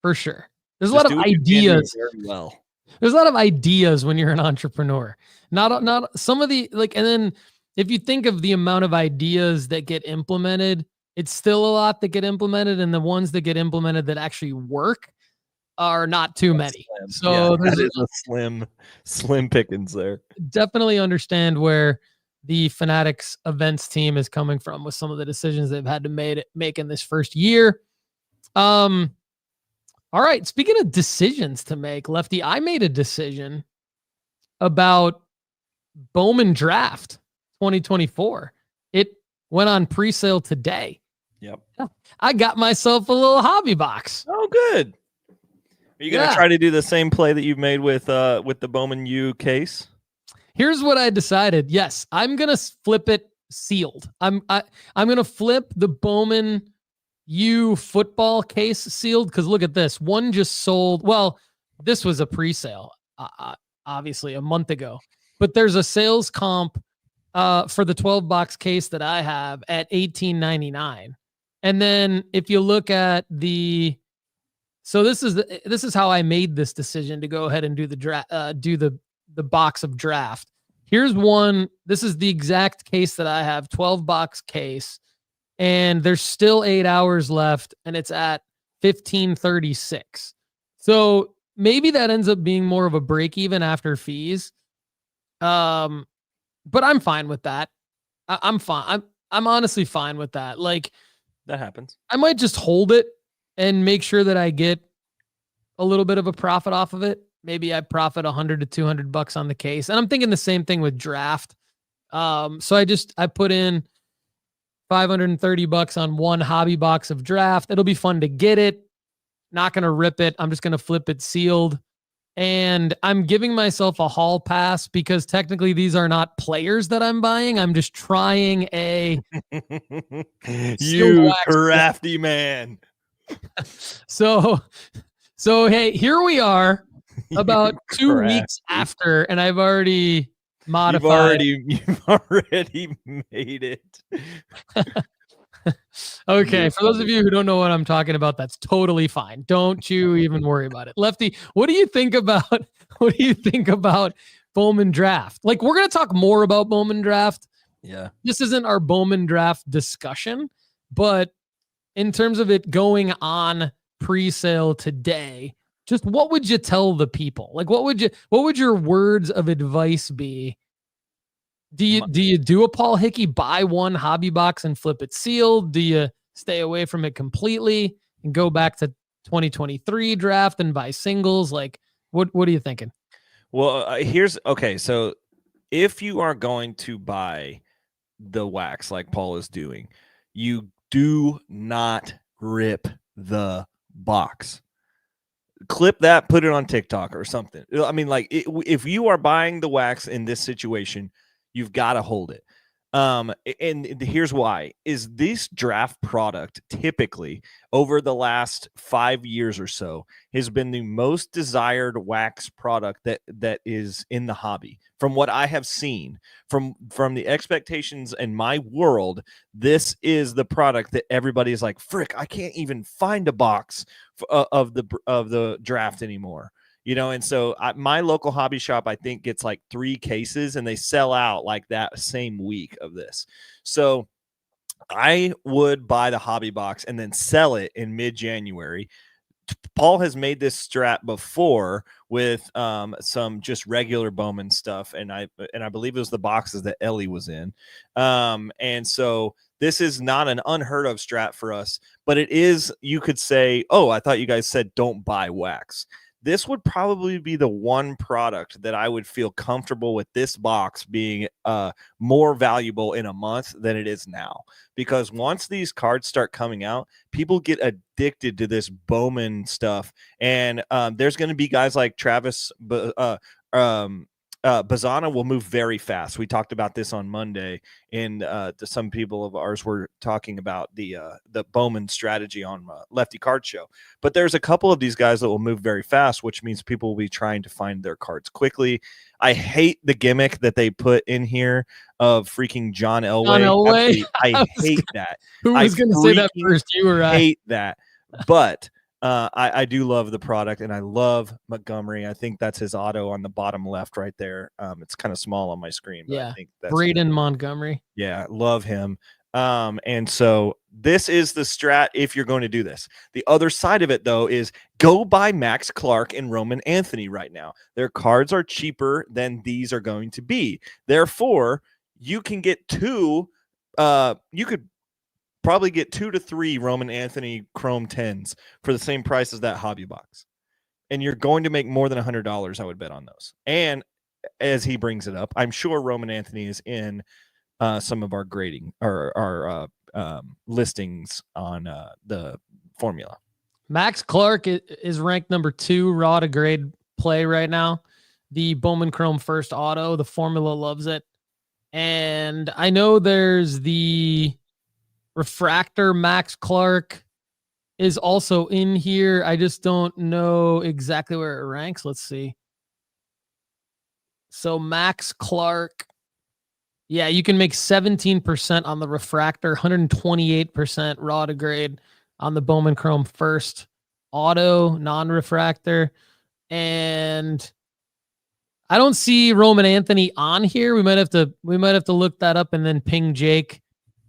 for sure. There's a lot of ideas. Very well. There's a lot of ideas when you're an entrepreneur. Not some of the and then if you think of the amount of ideas that get implemented, it's still a lot that get implemented, and the ones that get implemented that actually work, are not too many. Slim. So yeah, there's that is a slim pickings there. definitely understand where the Fanatics events team is coming from with some of the decisions they've had to make in this first year. All right. Speaking of decisions to make, Lefty, I made a decision about Bowman Draft 2024. It went on pre-sale today. Yep. I got myself a little hobby box. Oh, good. Are you going to try to do the same play that you've made with the Bowman U case? Here's what I decided. Yes, I'm going to flip it sealed. I'm going to flip the Bowman U football case sealed because look at this. One just sold. Well, this was a pre-sale, obviously a month ago, but there's a sales comp for the 12-box case that I have at $18.99. And then if you look at so this is how I made this decision to go ahead and do the box of draft. Here's one. This is the exact case that I have, 12-box case, and there's still 8 hours left, and it's at $15.36. So maybe that ends up being more of a break even after fees. But I'm fine with that. I'm fine. I'm honestly fine with that. Like, that happens. I might just hold it and make sure that I get a little bit of a profit off of it. Maybe I profit $100 to $200 on the case. And I'm thinking the same thing with draft. So I put in $530 on one hobby box of draft. It'll be fun to get it. Not going to rip it. I'm just going to flip it sealed. And I'm giving myself a hall pass because technically these are not players that I'm buying. I'm just trying a you crafty man. So hey, here we are about 2 weeks after, and I've already modified. You've already made it. Okay, for those of you who don't know what I'm talking about, that's totally fine. Don't you even worry about it. Lefty, what do you think about Bowman Draft? Like, we're going to talk more about Bowman Draft. Yeah. This isn't our Bowman Draft discussion, but in terms of it going on pre-sale today, just what would you tell the people? Like, what would your words of advice be? Do you do a Paul Hickey, buy one hobby box and flip it sealed? Do you stay away from it completely and go back to 2023 draft and buy singles? Like, what are you thinking? Well, so if you are going to buy the wax like Paul is doing, you do not rip the box. Clip that, put it on TikTok or something. I mean, like, if you are buying the wax in this situation, you've got to hold it. And here's why. Is this draft product typically over the last 5 years or so has been the most desired wax product that is in the hobby. From what I have seen, from the expectations in my world, this is the product that everybody is like, frick, I can't even find a box of the draft anymore. You know, and so my local hobby shop, I think, gets like 3 cases and they sell out like that same week of this. So I would buy the hobby box and then sell it in mid-January. Paul has made this strat before with some just regular Bowman stuff, and I believe it was the boxes that Ellie was in. And so this is not an unheard of strat for us, but it is, you could say, oh, I thought you guys said don't buy wax. This would probably be the one product that I would feel comfortable with this box being more valuable in a month than it is now. Because once these cards start coming out, people get addicted to this Bowman stuff. And there's going to be guys like Travis Bazana will move very fast. We talked about this on Monday, and some people of ours were talking about the Bowman strategy on Lefty Card Show. But there's a couple of these guys that will move very fast, which means people will be trying to find their cards quickly. I hate the gimmick that they put in here of freaking John Elway. I hate that. Who was going to say that first? You or I? Hate that. But I do love the product, and I love Montgomery. I think that's his auto on the bottom left right there. It's kind of small on my screen, but yeah, I think that's Braden Montgomery. Yeah, love him. And so this is the strat if you're going to do this. The other side of it, though, is go buy Max Clark and Roman Anthony right now. Their cards are cheaper than these are going to be. Therefore, you can get you could probably get 2 to 3 Roman Anthony Chrome 10s for the same price as that hobby box. And you're going to make more than $100, I would bet on those. And as he brings it up, I'm sure Roman Anthony is in some of our grading or our listings on the formula. Max Clark is ranked number 2 raw to grade play right now. The Bowman Chrome first auto, the formula loves it. And I know there's the refractor Max Clark is also in here. I just don't know exactly where it ranks. Let's see. So Max Clark, yeah, you can make 17% on the refractor, 128% raw to grade on the Bowman Chrome first auto, non-refractor. And I don't see Roman Anthony on here. We might have to look that up and then ping Jake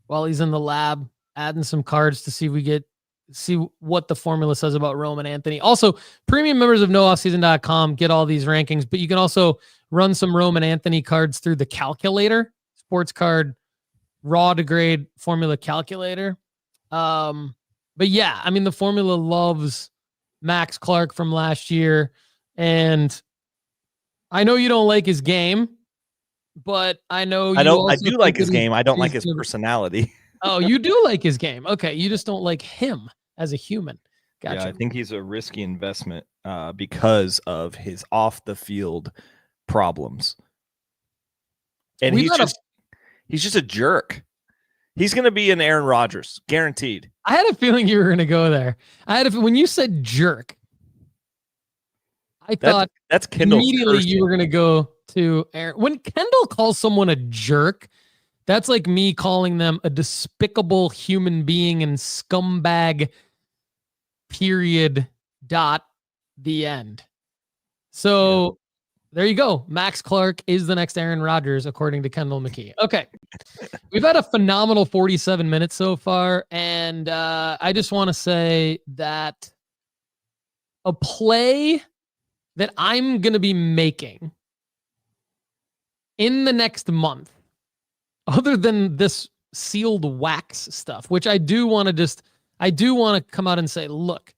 while he's in the lab, adding some cards to see if we see what the formula says about Roman Anthony. Also, premium members of nooffseason.com get all these rankings, but you can also run some Roman Anthony cards through the calculator, sports card raw to grade formula calculator. But yeah, I mean, the formula loves Max Clark from last year. And I know you don't like his game, but I know I do like his game. I don't like his personality. Oh, you do like his game. Okay. You just don't like him as a human. Gotcha. Yeah, I think he's a risky investment because of his off the field problems. And he's just a jerk. He's going to be an Aaron Rodgers, guaranteed. I had a feeling you were going to go there. When you said jerk, I thought that's Kendall. Immediately you were going to go to Aaron. When Kendall calls someone a jerk, that's like me calling them a despicable human being and scumbag, period, dot, the end. So there you go. Max Clark is the next Aaron Rodgers, according to Kendall McKee. Okay. We've had a phenomenal 47 minutes so far. And I just want to say that a play that I'm going to be making in the next month, other than this sealed wax stuff, which I do want to come out and say, look,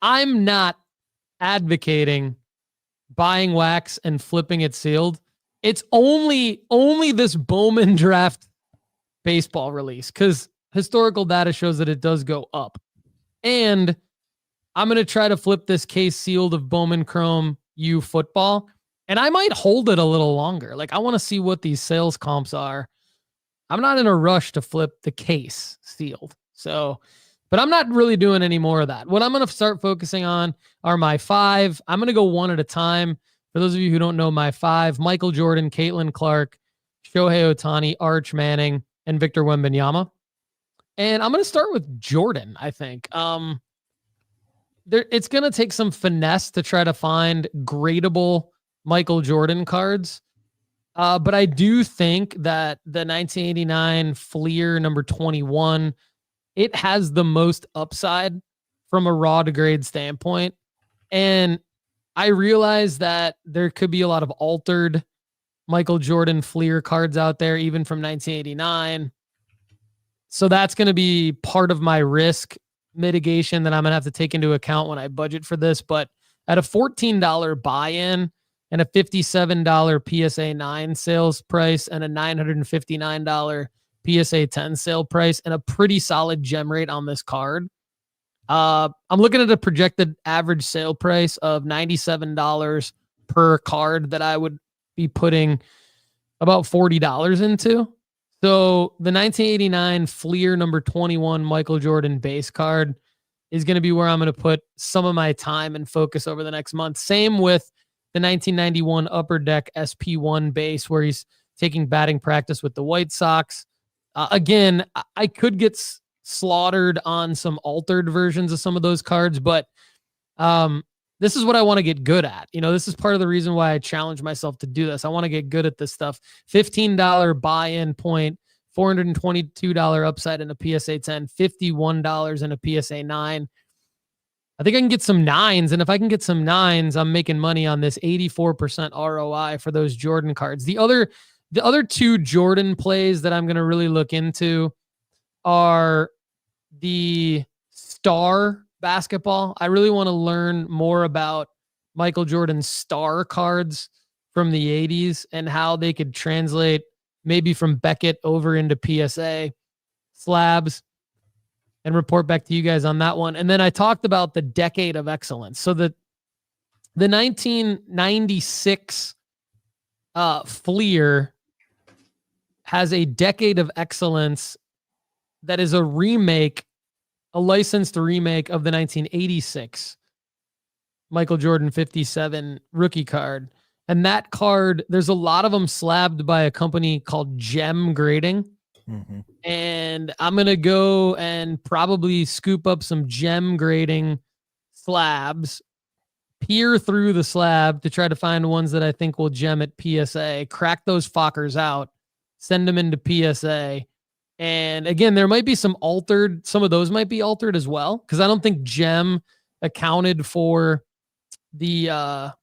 I'm not advocating buying wax and flipping it sealed. It's only this Bowman Draft Baseball release, because historical data shows that it does go up. And I'm going to try to flip this case sealed of Bowman Chrome U football, and I might hold it a little longer. Like, I want to see what these sales comps are. I'm not in a rush to flip the case sealed. So, but I'm not really doing any more of that. What I'm going to start focusing on are my 5. I'm going to go one at a time. For those of you who don't know my 5, Michael Jordan, Caitlin Clark, Shohei Ohtani, Arch Manning, and Victor Wembanyama. And I'm going to start with Jordan, I think. It's going to take some finesse to try to find gradable Michael Jordan cards. But I do think that the 1989 Fleer number 21, it has the most upside from a raw to grade standpoint. And I realize that there could be a lot of altered Michael Jordan Fleer cards out there, even from 1989. So that's going to be part of my risk mitigation that I'm going to have to take into account when I budget for this. But at a $14 buy-in and a $57 PSA 9 sales price and a $959 PSA 10 sale price and a pretty solid gem rate on this card, I'm looking at a projected average sale price of $97 per card that I would be putting about $40 into. So the 1989 Fleer number 21 Michael Jordan base card is going to be where I'm going to put some of my time and focus over the next month. Same with the 1991 Upper Deck SP1 base, where he's taking batting practice with the White Sox. Again, I could get slaughtered on some altered versions of some of those cards, but this is what I want to get good at. This is part of the reason why I challenge myself to do this. I want to get good at this stuff. $15 buy-in point $422 upside in a PSA 10, $51 in a PSA 9. I think I can get some 9s, and if I can get some 9s, I'm making money on this 84% ROI for those Jordan cards. The other two Jordan plays that I'm going to really look into are the star basketball. I really want to learn more about Michael Jordan's star cards from the 80s and how they could translate maybe from Beckett over into PSA slabs, and report back to you guys on that one. And then I talked about the decade of excellence. So the 1996 Fleer has a decade of excellence that is a remake, a licensed remake of the 1986 Michael Jordan 57 rookie card. And that card, there's a lot of them slabbed by a company called Gem Grading. And I'm going to go and probably scoop up some Gem Grading slabs, peer through the slab to try to find ones that I think will gem at PSA, crack those fuckers out, send them into PSA. And again, there might be some altered, some of those might be altered as well, because I don't think Gem accounted for the, I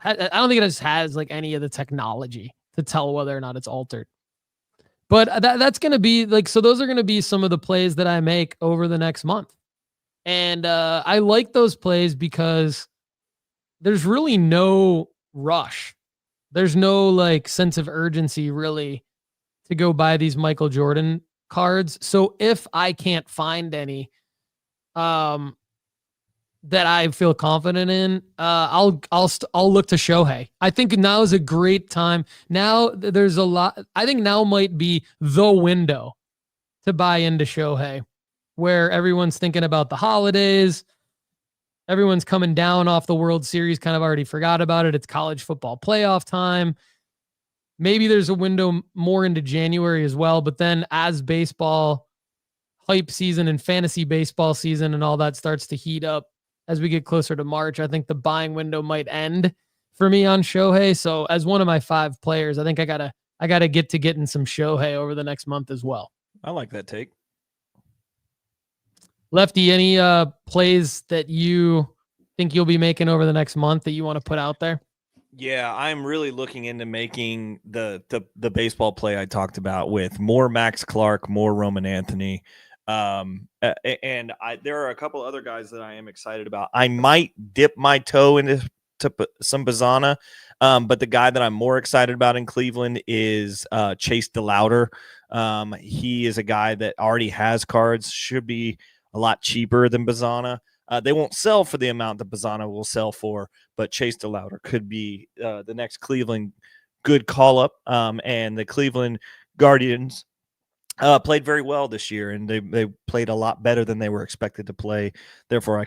don't think it just has like any of the technology to tell whether or not it's altered. But that's going to be like, so those are going to be some of the plays that I make over the next month. And I like those plays because there's really no rush. There's no like sense of urgency really to go buy these Michael Jordan cards. So if I can't find any that I feel confident in, I'll look to Shohei. I think now is a great time. Now there's a lot. I think now might be the window to buy into Shohei, where everyone's thinking about the holidays. Everyone's coming down off the World Series, kind of already forgot about it. It's college football playoff time. Maybe there's a window more into January as well. But then as baseball hype season and fantasy baseball season and all that starts to heat up, as we get closer to March, I think the buying window might end for me on Shohei. So as one of my 5 players, I think I gotta get to getting some Shohei over the next month as well. I like that take. Lefty, any plays that you think you'll be making over the next month that you want to put out there? Yeah, I'm really looking into making the baseball play I talked about with more Max Clark, more Roman Anthony. And there are a couple other guys that I am excited about. I might dip my toe into some Bazana, but the guy that I'm more excited about in Cleveland is Chase DeLauder. He is a guy that already has cards, should be a lot cheaper than Bazana. They won't sell for the amount that Bazana will sell for, but Chase DeLauder could be the next Cleveland good call-up. And the Cleveland Guardians played very well this year, and they played a lot better than they were expected to play. Therefore,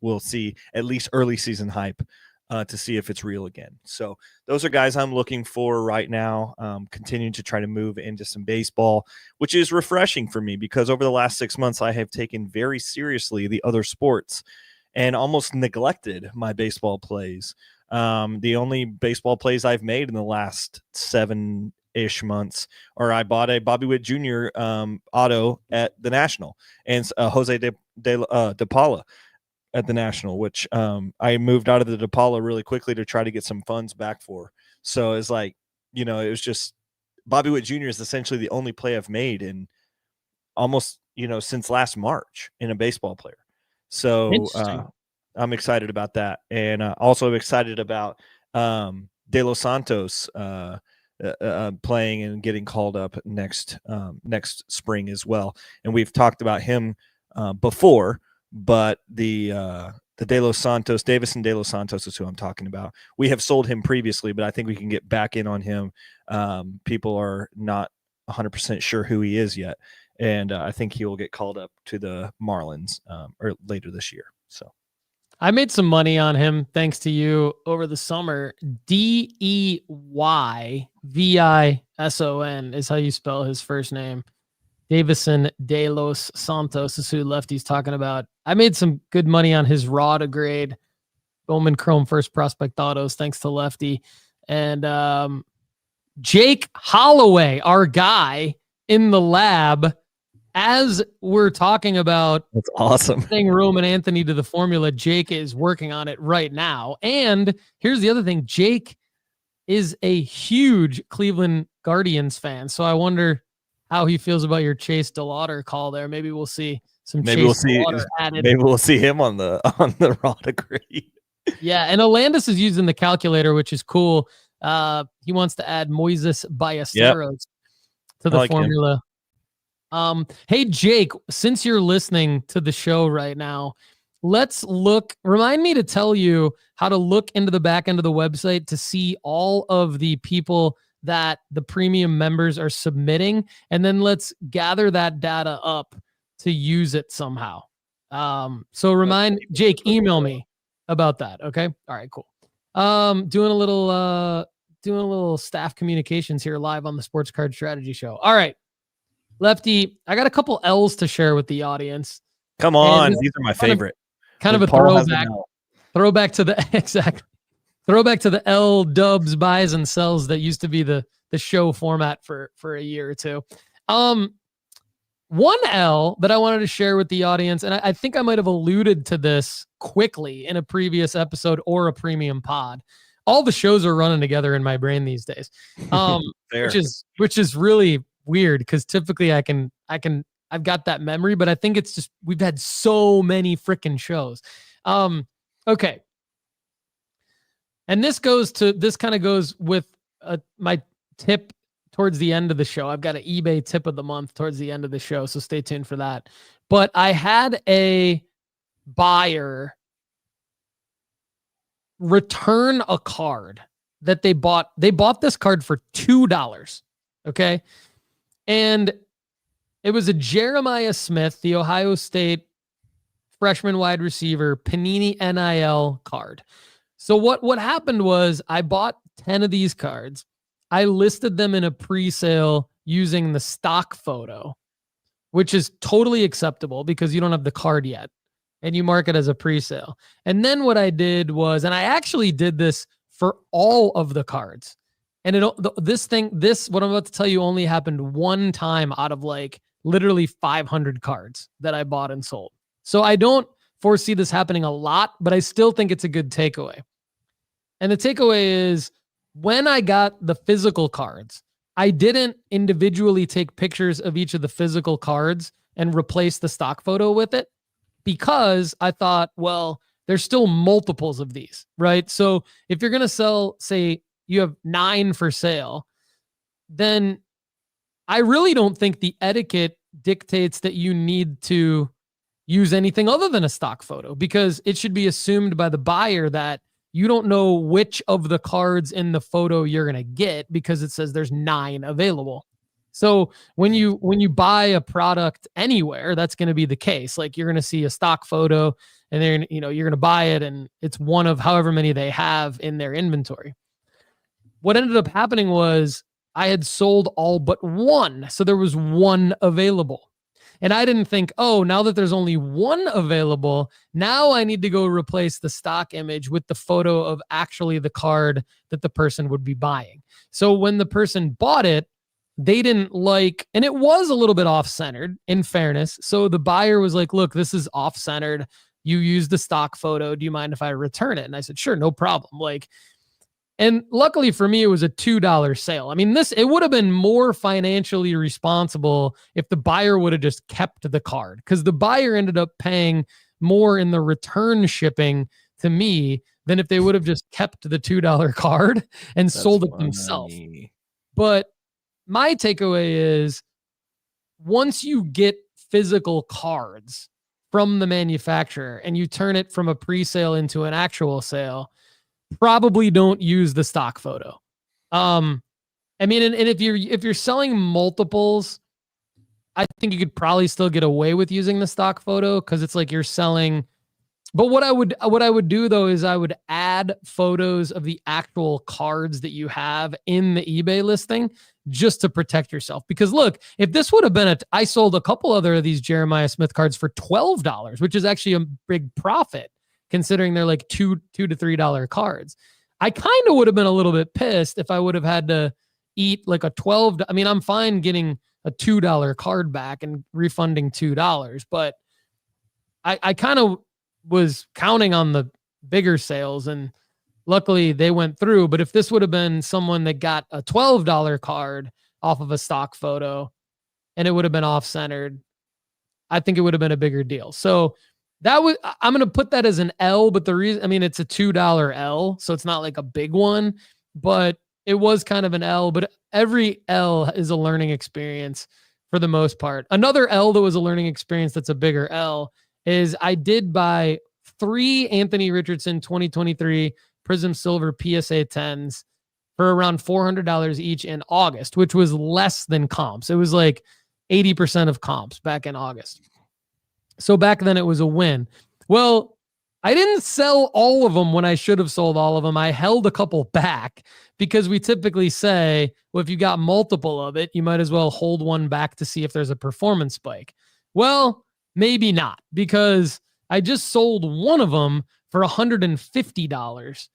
we'll see at least early season hype to see if it's real again. So those are guys I'm looking for right now, continuing to try to move into some baseball, which is refreshing for me because over the last 6 months, I have taken very seriously the other sports and almost neglected my baseball plays. The only baseball plays I've made in the last 7-ish months, or I bought a Bobby Witt Jr. Auto at the National and Jose De Paula at the National, which I moved out of the De Paula really quickly to try to get some funds back for. So it's like, it was just Bobby Witt Jr. is essentially the only play I've made in almost, since last March in a baseball player. So I'm excited about that. And also excited about De Los Santos playing and getting called up next spring as well. And we've talked about him before, but the De Los Santos, Davison De Los Santos is who I'm talking about. We have sold him previously, but I think we can get back in on him. People are not 100% sure who he is yet. And I think he will get called up to the Marlins or later this year. So I made some money on him thanks to you over the summer. Deyvison is how you spell his first name. Davison De Los Santos is who Lefty's talking about. I made some good money on his raw to grade Bowman Chrome first prospect autos thanks to Lefty. And Jake Holloway, our guy, in the lab as we're talking about. That's awesome. Adding Roman Anthony to the formula. Jake is working on it right now. And here's the other thing. Jake is a huge Cleveland Guardians fan. So I wonder how he feels about your Chase DeLauder call there. Maybe we'll see some DeLauder added. Maybe we'll see him on the raw degree. Yeah, and Alandis is using the calculator, which is cool. He wants to add Moises Ballesteros to the formula. Hey, Jake, since you're listening to the show right now, let's look. Remind me to tell you how to look into the back end of the website to see all of the people that the premium members are submitting, and then let's gather that data up to use it somehow. So remind Jake, email me about that. Okay. All right, cool. Doing a little staff communications here live on the Sports Card Strategy Show. All right, Lefty, I got a couple L's to share with the audience. Come on. These are my favorite. Kind of a throwback to the throwback to the L dubs, buys and sells that used to be the show format for a year or two. One L that I wanted to share with the audience, and I think I might have alluded to this quickly in a previous episode or a premium pod. All the shows are running together in my brain these days, which is really weird because typically I've got that memory, but I think it's just we've had so many freaking shows. Okay, and this kind of goes with my tip towards the end of the show. I've got an eBay tip of the month towards the end of the show, so stay tuned for that. But I had a buyer return a card that they bought. They bought this card for $2. Okay. And it was a Jeremiah Smith, the Ohio State freshman wide receiver, Panini NIL card. So what happened was I bought 10 of these cards. I listed them in a pre-sale using the stock photo, which is totally acceptable because you don't have the card yet and you mark it as a pre-sale. And then what I did was, and I actually did this for all of the cards. And what I'm about to tell you only happened one time out of like literally 500 cards that I bought and sold. So I don't foresee this happening a lot, but I still think it's a good takeaway. And the takeaway is, when I got the physical cards, I didn't individually take pictures of each of the physical cards and replace the stock photo with it because I thought, well, there's still multiples of these, right? So if you're going to sell, say you have 9 for sale, then I really don't think the etiquette dictates that you need to use anything other than a stock photo because it should be assumed by the buyer that you don't know which of the cards in the photo you're going to get because it says there's 9 available. So when you buy a product anywhere, that's going to be the case. Like you're going to see a stock photo and then, you're going to buy it and it's one of however many they have in their inventory. What ended up happening was I had sold all but 1. So there was 1 available. And I didn't think, oh, now that there's only 1 available, now I need to go replace the stock image with the photo of actually the card that the person would be buying. So when the person bought it, they didn't like, and it was a little bit off-centered, in fairness. So the buyer was like, look, this is off-centered. You used the stock photo. Do you mind if I return it? And I said, sure, no problem. And luckily for me, it was a $2 sale. I mean, it would have been more financially responsible if the buyer would have just kept the card because the buyer ended up paying more in the return shipping to me than if they would have just kept the $2 card and sold it themselves. But my takeaway is once you get physical cards from the manufacturer and you turn it from a pre-sale into an actual sale, probably don't use the stock photo. I mean, and if you're selling multiples, I think you could probably still get away with using the stock photo because it's like you're selling. But what I would do though is I would add photos of the actual cards that you have in the eBay listing just to protect yourself. Because look, if this would have been I sold a couple other of these Jeremiah Smith cards for $12, which is actually a big profit considering they're like $2 to $3 cards. I kind of would have been a little bit pissed if I would have had to eat like a $12. I mean, I'm fine getting a $2 card back and refunding $2. But I kind of was counting on the bigger sales, and luckily they went through. But if this would have been someone that got a $12 card off of a stock photo and it would have been off-centered, I think it would have been a bigger deal. So I'm going to put that as an L, but the reason, I mean, it's a $2 L, so it's not like a big one, but it was kind of an L. But every L is a learning experience for the most part. Another L that was a learning experience that's a bigger L is I did buy 3 Anthony Richardson 2023 Prism Silver PSA 10s for around $400 each in August, which was less than comps. It was like 80% of comps back in August. So back then it was a win. Well, I didn't sell all of them when I should have sold all of them. I held a couple back because we typically say, well, if you got multiple of it, you might as well hold one back to see if there's a performance spike. Well, maybe not, because I just sold one of them for $150,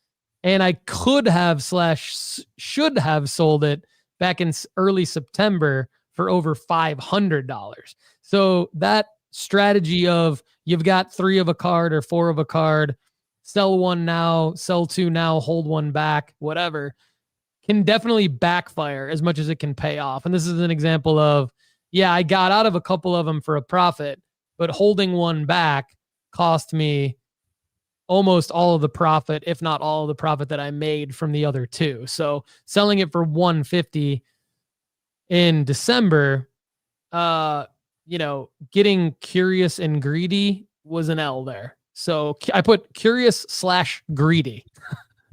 and I could have / should have sold it back in early September for over $500. So that strategy of you've got 3 of a card or 4 of a card, sell one now, sell 2 now, hold one back, whatever, can definitely backfire as much as it can pay off. And this is an example of, yeah, I got out of a couple of them for a profit, but holding one back cost me almost all of the profit, if not all of the profit that I made from the other 2. So selling it for $150 in December, getting curious and greedy was an L there. So I put curious / greedy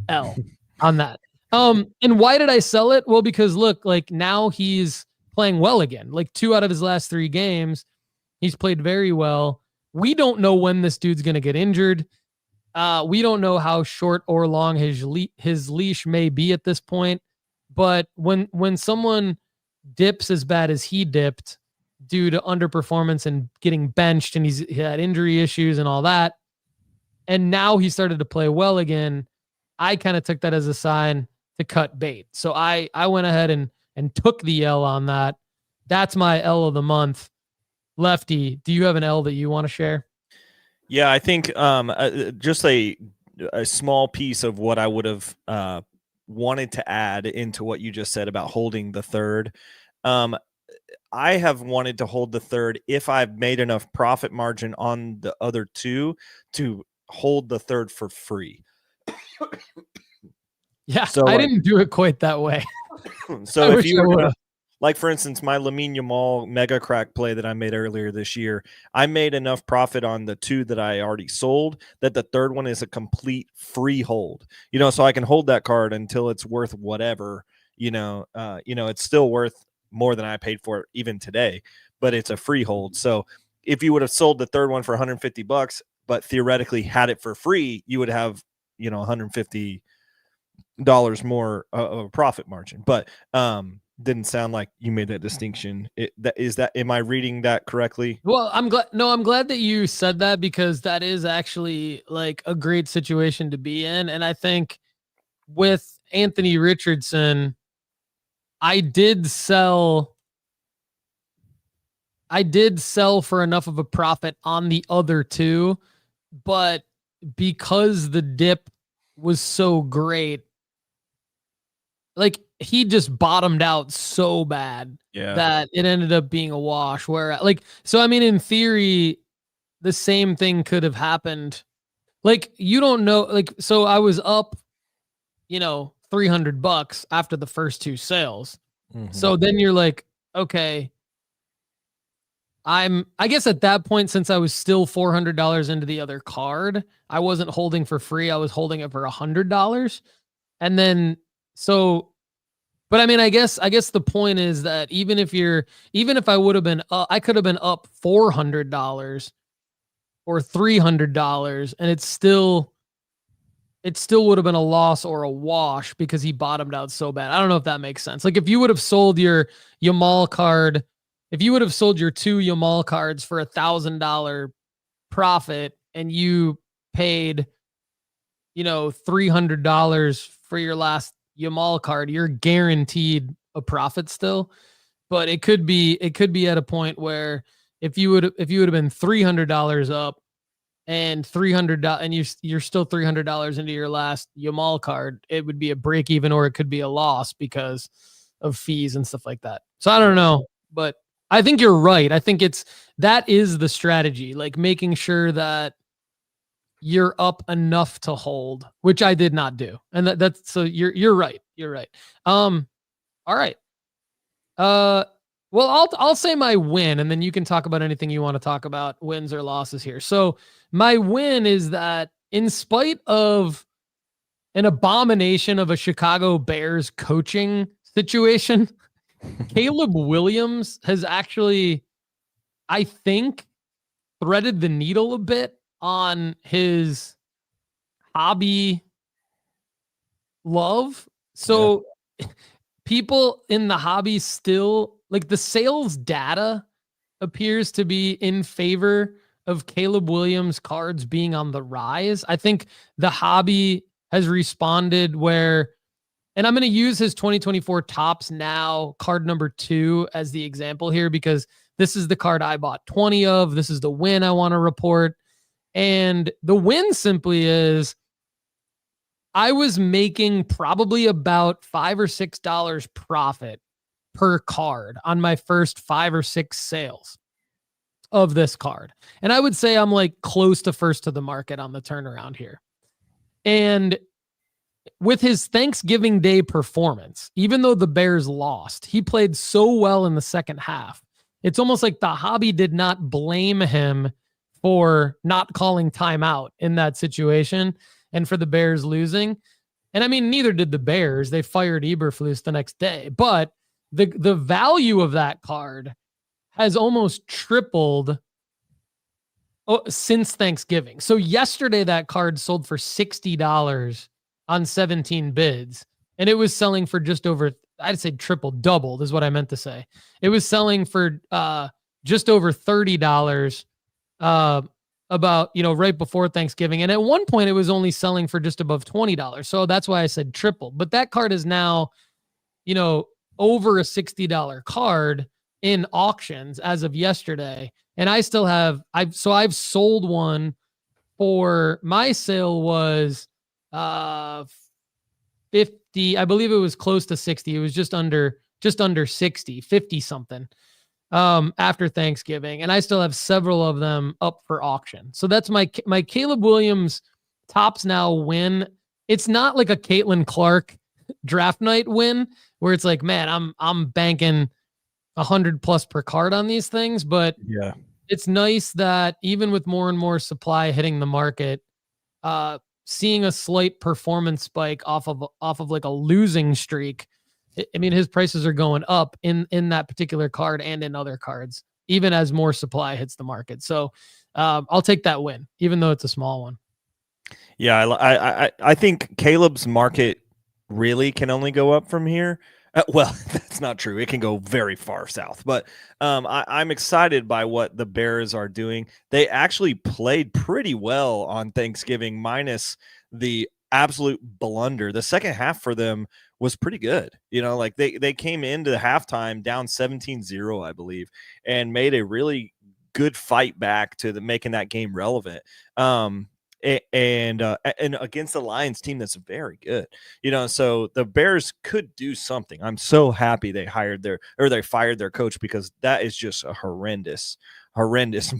L on that. And why did I sell it? Well, because look, like now he's playing well again. Like 2 out of his last 3 games, he's played very well. We don't know when this dude's going to get injured. We don't know how short or long his leash may be at this point. But when someone dips as bad as he dipped due to underperformance and getting benched, and he had injury issues and all that, and now he started to play well again, I kind of took that as a sign to cut bait. So I went ahead and took the L on that. That's my L of the month. Lefty, do you have an L that you want to share? Yeah, I think just a small piece of what I would have wanted to add into what you just said about holding the third. I have wanted to hold the third if I've made enough profit margin on the other 2 to hold the third for free. Yeah, so I didn't do it quite that way. So if you were like, for instance, my Lamine Yamal mega crack play that I made earlier this year, I made enough profit on the 2 that I already sold that the third one is a complete free hold. So I can hold that card until it's worth whatever. It's still worth more than I paid for it even today, but it's a free hold. So if you would have sold the third one for $150, but theoretically had it for free, you would have, $150 more of a profit margin. But didn't sound like you made that distinction. Am I reading that correctly? Well, I'm glad that you said that, because that is actually like a great situation to be in. And I think with Anthony Richardson, I did sell for enough of a profit on the other 2, but because the dip was so great, like he just bottomed out so bad that it ended up being a wash. So I mean, in theory, the same thing could have happened. Like, you don't know, like, so I was up, $300 after the first 2 sales. Mm-hmm. So then you're like, okay, I guess at that point, since I was still $400 into the other card, I wasn't holding for free. I was holding it for $100. And then, but I mean, I guess the point is that even if I would have been, I could have been up $400 or $300, and it still would have been a loss or a wash because he bottomed out so bad. I don't know if that makes sense. Like, if you would have sold your Yamal card, if you would have sold your 2 Yamal cards for $1,000 profit and you paid, $300 for your last Yamal card, you're guaranteed a profit still. but it could be at a point where if you would have been $300 up and $300 and you're still $300 into your last Yamal card, it would be a break even, or it could be a loss because of fees and stuff like that. So I don't know, but I think you're right. I think that is the strategy, like making sure that you're up enough to hold, which I did not do. And that's, so you're right. You're right. All right. Well, I'll say my win, and then you can talk about anything you want to talk about, wins or losses here. So my win is that in spite of an abomination of a Chicago Bears coaching situation, Caleb Williams has actually, I think, threaded the needle a bit on his hobby love. So people in the hobby still, like, the sales data appears to be in favor of Caleb Williams cards being on the rise. I think the hobby has responded where, and I'm going to use his 2024 Topps Now card number 2 as the example here, because this is the card I bought 20 of. This is the win I want to report. And the win simply is I was making probably about $5 or $6 profit per card on my first 5 or 6 sales of this card. And I would say I'm like close to first to the market on the turnaround here. And with his Thanksgiving Day performance, even though the Bears lost, he played so well in the second half. It's almost like the hobby did not blame him for not calling timeout in that situation and for the Bears losing. And I mean, neither did the Bears. They fired Eberflus the next day. But the value of that card has almost tripled since Thanksgiving. So yesterday, that card sold for $60 on 17 bids, and it was selling for just over, I'd say doubled is what I meant to say. It was selling for just over $30 about, right before Thanksgiving. And at one point it was only selling for just above $20. So that's why I said triple. But that card is now, over a $60 card in auctions as of yesterday. And I still have, I've sold one for, my sale was 50. I believe it was close to 60. It was just under 60, 50 something after Thanksgiving. And I still have several of them up for auction. So that's my Caleb Williams Topps Now win. It's not like a Caitlin Clark draft night win where it's like, man, I'm banking 100+ per card on these things. But yeah, it's nice that even with more and more supply hitting the market, seeing a slight performance spike off of like a losing streak. I mean, his prices are going up in that particular card and in other cards, even as more supply hits the market. So I'll take that win, even though it's a small one. Yeah, I think Caleb's market really can only go up from here. Well, that's not true. It can go very far south. But I'm excited by what the Bears are doing. They actually played pretty well on Thanksgiving, minus the absolute blunder. The second half for them was pretty good. Like they came into the halftime down 17-0, I believe, and made a really good fight back to making that game relevant. And against the Lions team that's very good, so the Bears could do something. I'm so happy they fired their coach, because that is just a horrendous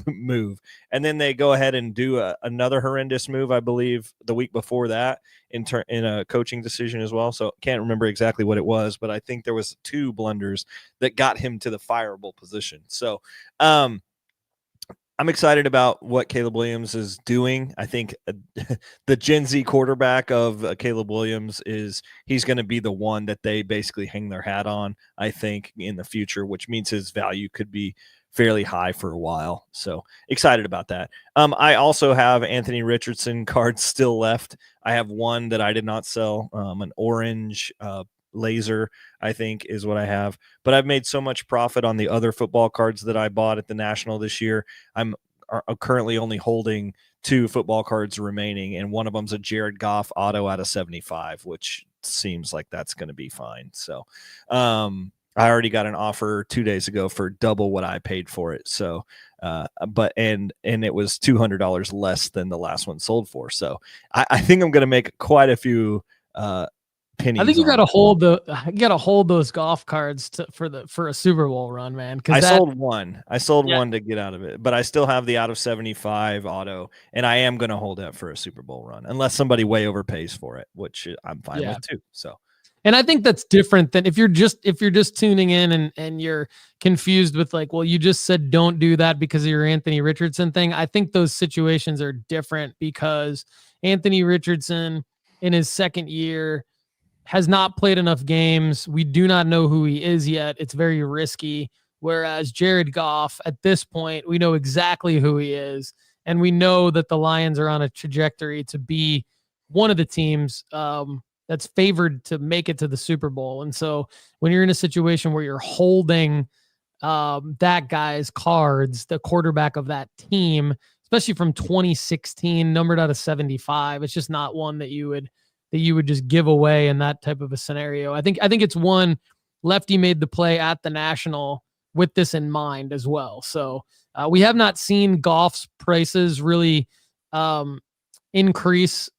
move. And then they go ahead and do another horrendous move, I believe, the week before that in a coaching decision as well. So can't remember exactly what it was, but I think there was 2 blunders that got him to the fireable position. So, I'm excited about what Caleb Williams is doing. I think the Gen Z quarterback of Caleb Williams he's going to be the one that they basically hang their hat on, I think, in the future, which means his value could be fairly high for a while. So excited about that. I also have Anthony Richardson cards still left. I have one that I did not sell, an orange laser, I think, is what I have. But I've made so much profit on the other football cards that I bought at the National this year. I'm currently only holding 2 football cards remaining, and one of them's a Jared Goff auto out of 75, which seems like that's going to be fine. So I already got an offer 2 days ago for double what I paid for it. So, but it was $200 less than the last one sold for. So I think I'm going to make quite a few pennies. I think you got to hold those golf cards for a Super Bowl run, man. I sold one to get out of it, but I still have the out of 75 auto, and I am going to hold that for a Super Bowl run unless somebody way overpays for it, which I'm fine with too. So. And I think that's different than if you're just tuning in and you're confused with like, well, you just said don't do that because of your Anthony Richardson thing. I think those situations are different because Anthony Richardson in his second year has not played enough games. We do not know who he is yet. It's very risky. Whereas Jared Goff, at this point, we know exactly who he is. And we know that the Lions are on a trajectory to be one of the teams that's favored to make it to the Super Bowl. And so when you're in a situation where you're holding that guy's cards, the quarterback of that team, especially from 2016, numbered out of 75, it's just not one that you would just give away in that type of a scenario. I think it's one Lefty made the play at the National with this in mind as well. So we have not seen Goff's prices really increase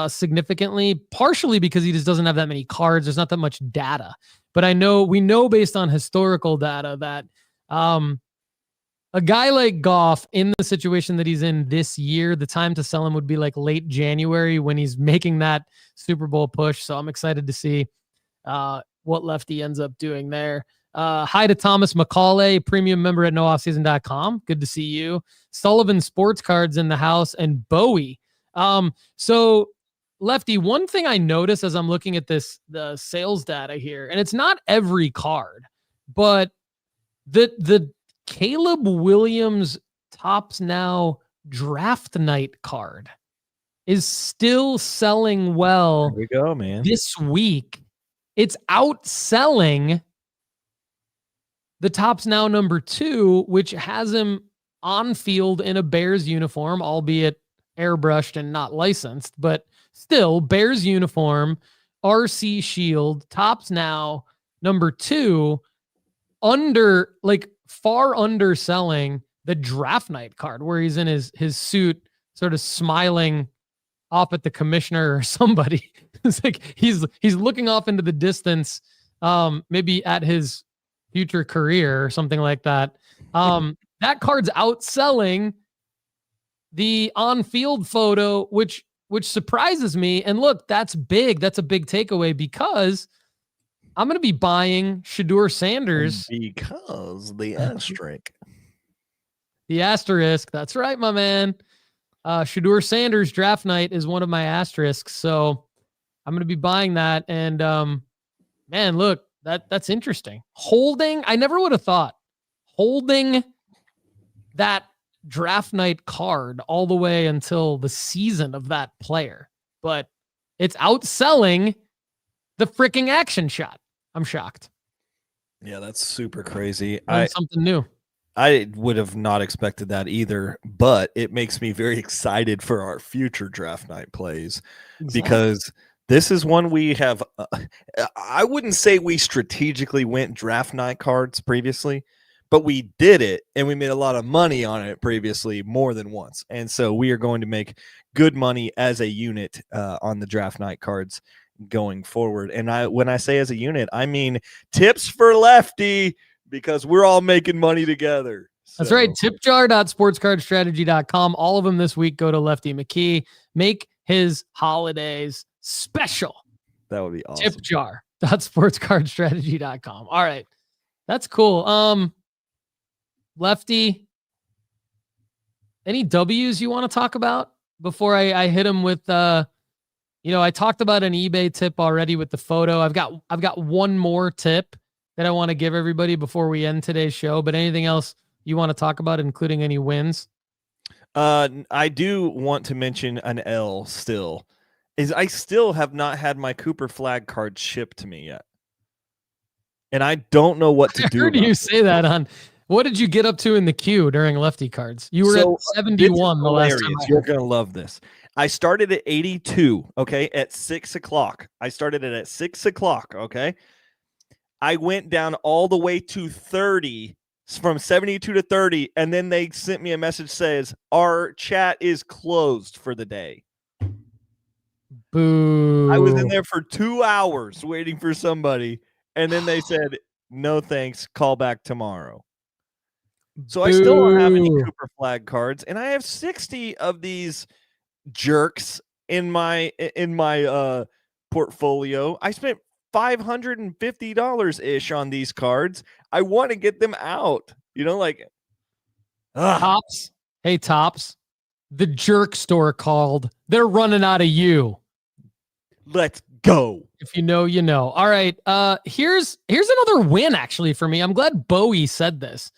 significantly, partially because he just doesn't have that many cards. There's not that much data, but we know based on historical data that a guy like Goff in the situation that he's in this year, the time to sell him would be like late January when he's making that Super Bowl push. So I'm excited to see what Lefty ends up doing there. Hi to Thomas McCauley, premium member at nooffseason.com. Good to see you. Sullivan Sports Cards in the house and Bowie. So Lefty, one thing I notice as I'm looking at the sales data here, and it's not every card, but the Caleb Williams Topps Now Draft Night card is still selling well. There we go, man. This week, it's outselling the Topps Now number 2, which has him on field in a Bears uniform, albeit airbrushed and not licensed, but still Bears uniform, RC shield, Topps Now number 2, far underselling the Draft Night card where he's in his suit sort of smiling off at the commissioner or somebody. It's like he's looking off into the distance, maybe at his future career or something like that. That card's outselling the on-field photo, which surprises me. And look, that's big. That's a big takeaway because I'm going to be buying Shedeur Sanders. Because the asterisk. The asterisk. That's right, my man. Shedeur Sanders Draft Night is one of my asterisks. So I'm going to be buying that. And man, look, that's interesting. I never would have thought holding that Draft Night card all the way until the season of that player, but it's outselling the freaking action shot. I'm shocked. Yeah, that's super crazy. Something new. I would have not expected that either, but it makes me very excited for our future Draft Night plays because this is one we have. I wouldn't say we strategically went Draft Night cards previously, but we did it and we made a lot of money on it previously more than once. And so we are going to make good money as a unit on the Draft Night cards going forward. And when I say as a unit, I mean tips for Lefty because we're all making money together. That's right. Tipjar.sportscardstrategy.com. All of them this week go to Lefty McKee. Make his holidays special. That would be awesome. Tipjar.sportscardstrategy.com. All right. That's cool. Lefty, any W's you want to talk about before I hit him with, I talked about an eBay tip already with the photo. I've got one more tip that I want to give everybody before we end today's show, but anything else you want to talk about, including any wins? I do want to mention an L still. I still have not had my Cooper flag card shipped to me yet. And I don't know what to do. I heard you say that on... What did you get up to in the queue during Lefty cards? You were at 71 the last time. You're going to love this. I started at 82, okay, at 6 o'clock. I started it at 6 o'clock, okay? I went down all the way to 30, from 72 to 30, and then they sent me a message says our chat is closed for the day. Boo. I was in there for 2 hours waiting for somebody, and then they said, no thanks, call back tomorrow. So I still don't have any Cooper Flag cards, and I have 60 of these jerks in my portfolio. I spent $550 ish on these cards. I want to get them out. Tops. Hey, Tops. The jerk store called. They're running out of you. Let's go. If you know, you know. All right. Here's another win actually for me. I'm glad Bowie said this.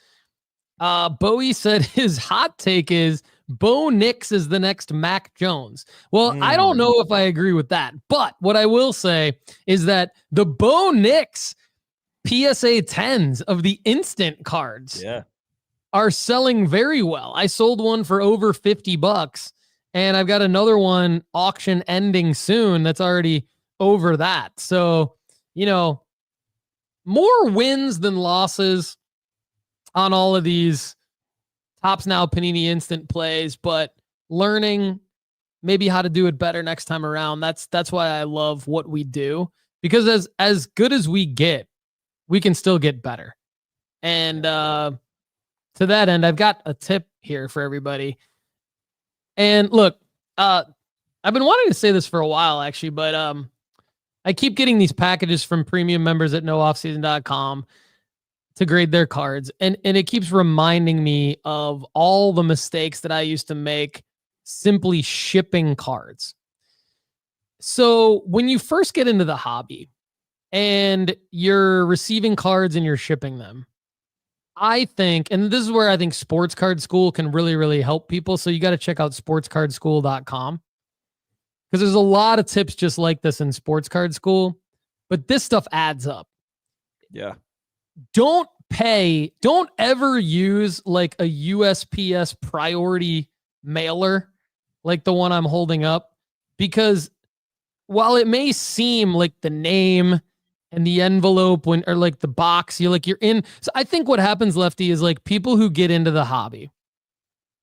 Bowie said his hot take is Bo Nix is the next Mac Jones. Well, I don't know if I agree with that, but what I will say is that the Bo Nix PSA 10s of the instant cards are selling very well. I sold one for over $50, and I've got another one auction ending soon that's already over that. So, more wins than losses on all of these Tops Now Panini instant plays, but learning maybe how to do it better next time around. That's why I love what we do, because as good as we get, we can still get better. And to that end, I've got a tip here for everybody. And look, I've been wanting to say this for a while actually, but I keep getting these packages from premium members at nooffseason.com to grade their cards. And it keeps reminding me of all the mistakes that I used to make simply shipping cards. So when you first get into the hobby and you're receiving cards and you're shipping them, I think, and this is where I think Sports Card School can really, really help people. So you got to check out sportscardschool.com, because there's a lot of tips just like this in Sports Card School, but this stuff adds up. Yeah. Don't ever use like a USPS priority mailer like the one I'm holding up, because while it may seem like the name and the envelope or like the box, you're in. So I think what happens, Lefty, is like people who get into the hobby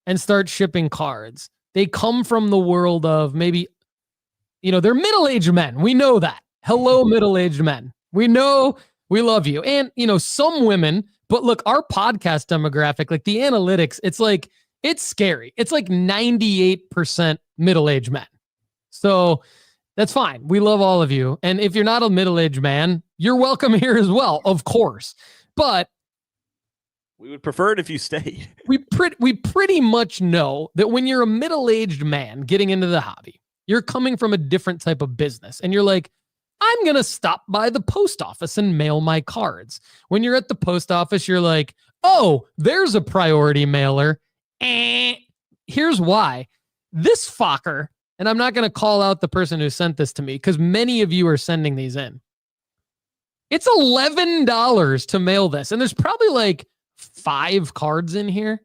and start shipping cards, they come from the world of maybe, they're middle-aged men. We know that. Hello, middle-aged men. We know. We love you. And, some women, but look, our podcast demographic, like the analytics, it's scary. It's like 98% middle-aged men. So that's fine. We love all of you. And if you're not a middle-aged man, you're welcome here as well, of course. But we would prefer it if you stayed. we pretty much know that when you're a middle-aged man getting into the hobby, you're coming from a different type of business. And you're like, I'm going to stop by the post office and mail my cards. When you're at the post office, you're like, oh, there's a priority mailer. Here's why. This fucker, and I'm not going to call out the person who sent this to me because many of you are sending these in. It's $11 to mail this. And there's probably like 5 cards in here.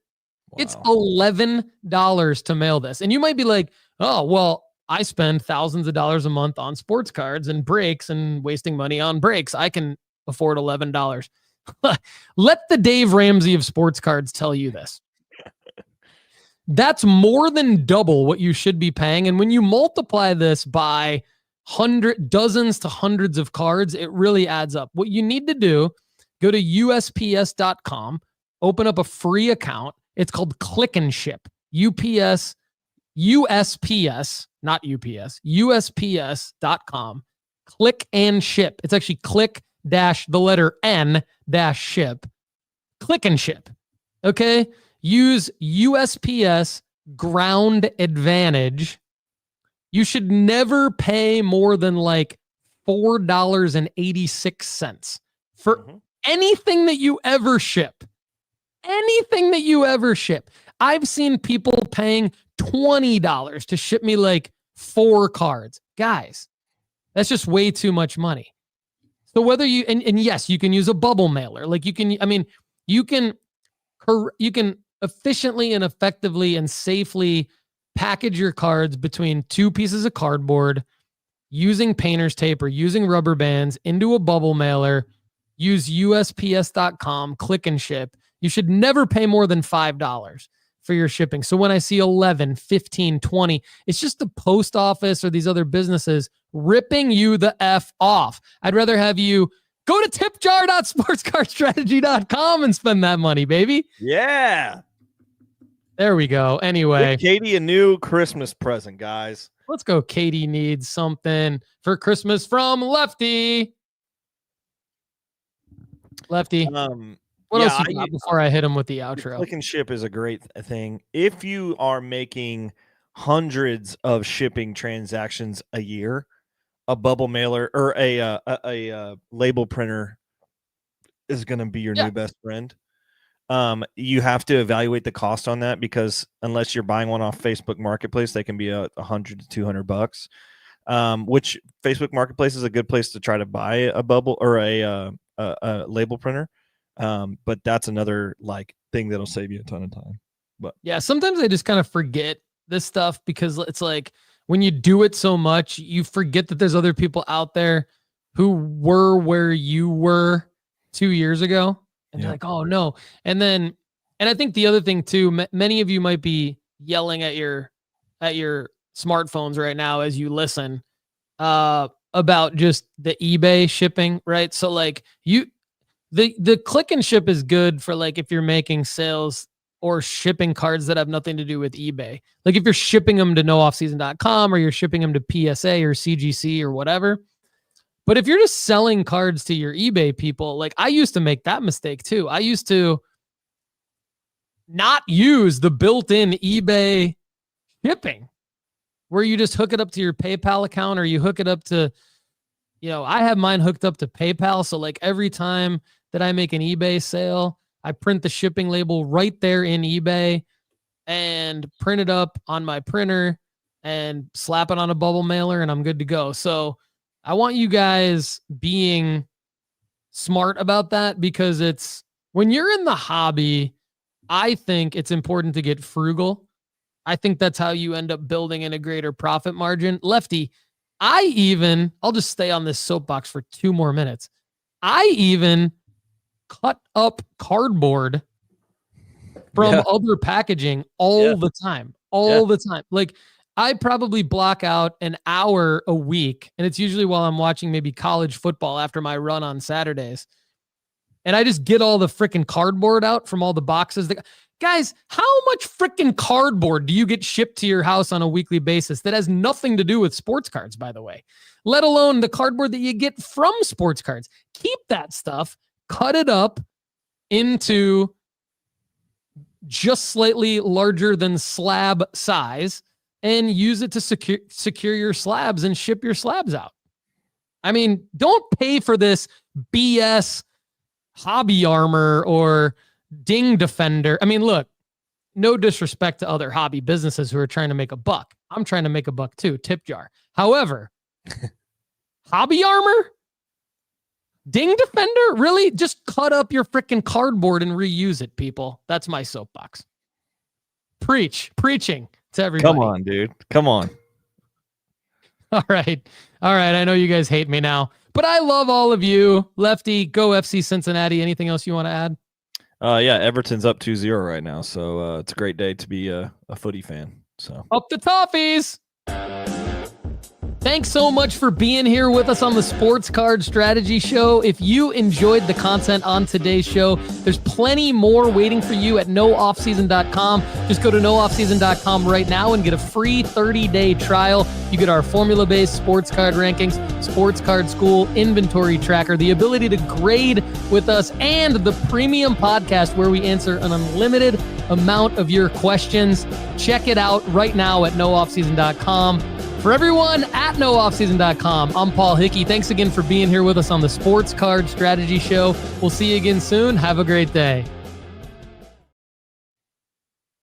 Wow. It's $11 to mail this. And you might be like, oh, well, I spend thousands of dollars a month on sports cards and breaks and wasting money on breaks. I can afford $11. Let the Dave Ramsey of sports cards tell you this. That's more than double what you should be paying. And when you multiply this by dozens to hundreds of cards, it really adds up. What you need to do, go to USPS.com, open up a free account. It's called Click and Ship. USPS, not UPS, USPS.com. Click and Ship. It's actually click dash the letter N dash ship. Click and Ship. Okay? Use USPS Ground Advantage. You should never pay more than like $4.86 for anything that you ever ship. Anything that you ever ship. I've seen people paying $20 to ship me like 4 cards. Guys, that's just way too much money. So whether you, and yes, you can use a bubble mailer. Like you can efficiently and effectively and safely package your cards between 2 pieces of cardboard using painter's tape or using rubber bands into a bubble mailer. use USPS.com, click and ship. You should never pay more than $5 for your shipping. So when I see 11, 15, 20, it's just the post office or these other businesses ripping you the F off. I'd rather have you go to tipjar.sportscardstrategy.com and spend that money, baby. Yeah. There we go. Anyway. Give Katie a new Christmas present, guys. Let's go. Katie needs something for Christmas from Lefty. Lefty. What else you got before I hit him with the outro? Click and ship is a great thing. If you are making hundreds of shipping transactions a year, a bubble mailer or a label printer is going to be your new best friend. You have to evaluate the cost on that, because unless you're buying one off Facebook Marketplace, they can be $100 to $200. Which Facebook Marketplace is a good place to try to buy a bubble or a label printer. But that's another thing that'll save you a ton of time. But yeah, sometimes I just kind of forget this stuff because it's like when you do it so much, you forget that there's other people out there who were where you were 2 years ago. And you're like, oh no. And I think the other thing too, many of you might be yelling at your smartphones right now as you listen, about just the eBay shipping, right? So the click and ship is good for if you're making sales or shipping cards that have nothing to do with eBay. Like if you're shipping them to nooffseason.com or you're shipping them to PSA or CGC or whatever. But if you're just selling cards to your eBay people, I used to make that mistake too. I used to not use the built-in eBay shipping where you just hook it up to your PayPal account or you hook it up to, I have mine hooked up to PayPal. So every time that I make an eBay sale, I print the shipping label right there in eBay and print it up on my printer and slap it on a bubble mailer and I'm good to go. So I want you guys being smart about that, because it's when you're in the hobby, I think it's important to get frugal. I think that's how you end up building in a greater profit margin. Lefty, I'll just stay on this soapbox for 2 more minutes. I even cut up cardboard from other packaging all the time, the time. I probably block out an hour a week, and it's usually while I'm watching maybe college football after my run on Saturdays. And I just get all the freaking cardboard out from all the boxes. Guys, how much freaking cardboard do you get shipped to your house on a weekly basis that has nothing to do with sports cards, by the way? Let alone the cardboard that you get from sports cards. Keep that stuff, cut it up into just slightly larger than slab size, and use it to secure your slabs and ship your slabs out. I mean, don't pay for this BS Hobby Armor or Ding Defender. I mean, look, no disrespect to other hobby businesses who are trying to make a buck. I'm trying to make a buck too, tip jar. However, Hobby Armor, Ding Defender, really? Just cut up your freaking cardboard and reuse it, people. That's my soapbox. Preaching to everybody. Come on, dude. Come on. All right. I know you guys hate me now, but I love all of you. Lefty, go FC Cincinnati. Anything else you want to add? Everton's up 2-0 right now, so it's a great day to be a footy fan. So up the Toffees. Thanks so much for being here with us on the Sports Card Strategy Show. If you enjoyed the content on today's show, there's plenty more waiting for you at nooffseason.com. Just go to nooffseason.com right now and get a free 30-day trial. You get our formula-based sports card rankings, sports card school, inventory tracker, the ability to grade with us, and the premium podcast where we answer an unlimited amount of your questions. Check it out right now at nooffseason.com. For everyone at nooffseason.com, I'm Paul Hickey. Thanks again for being here with us on the Sports Card Strategy Show. We'll see you again soon. Have a great day.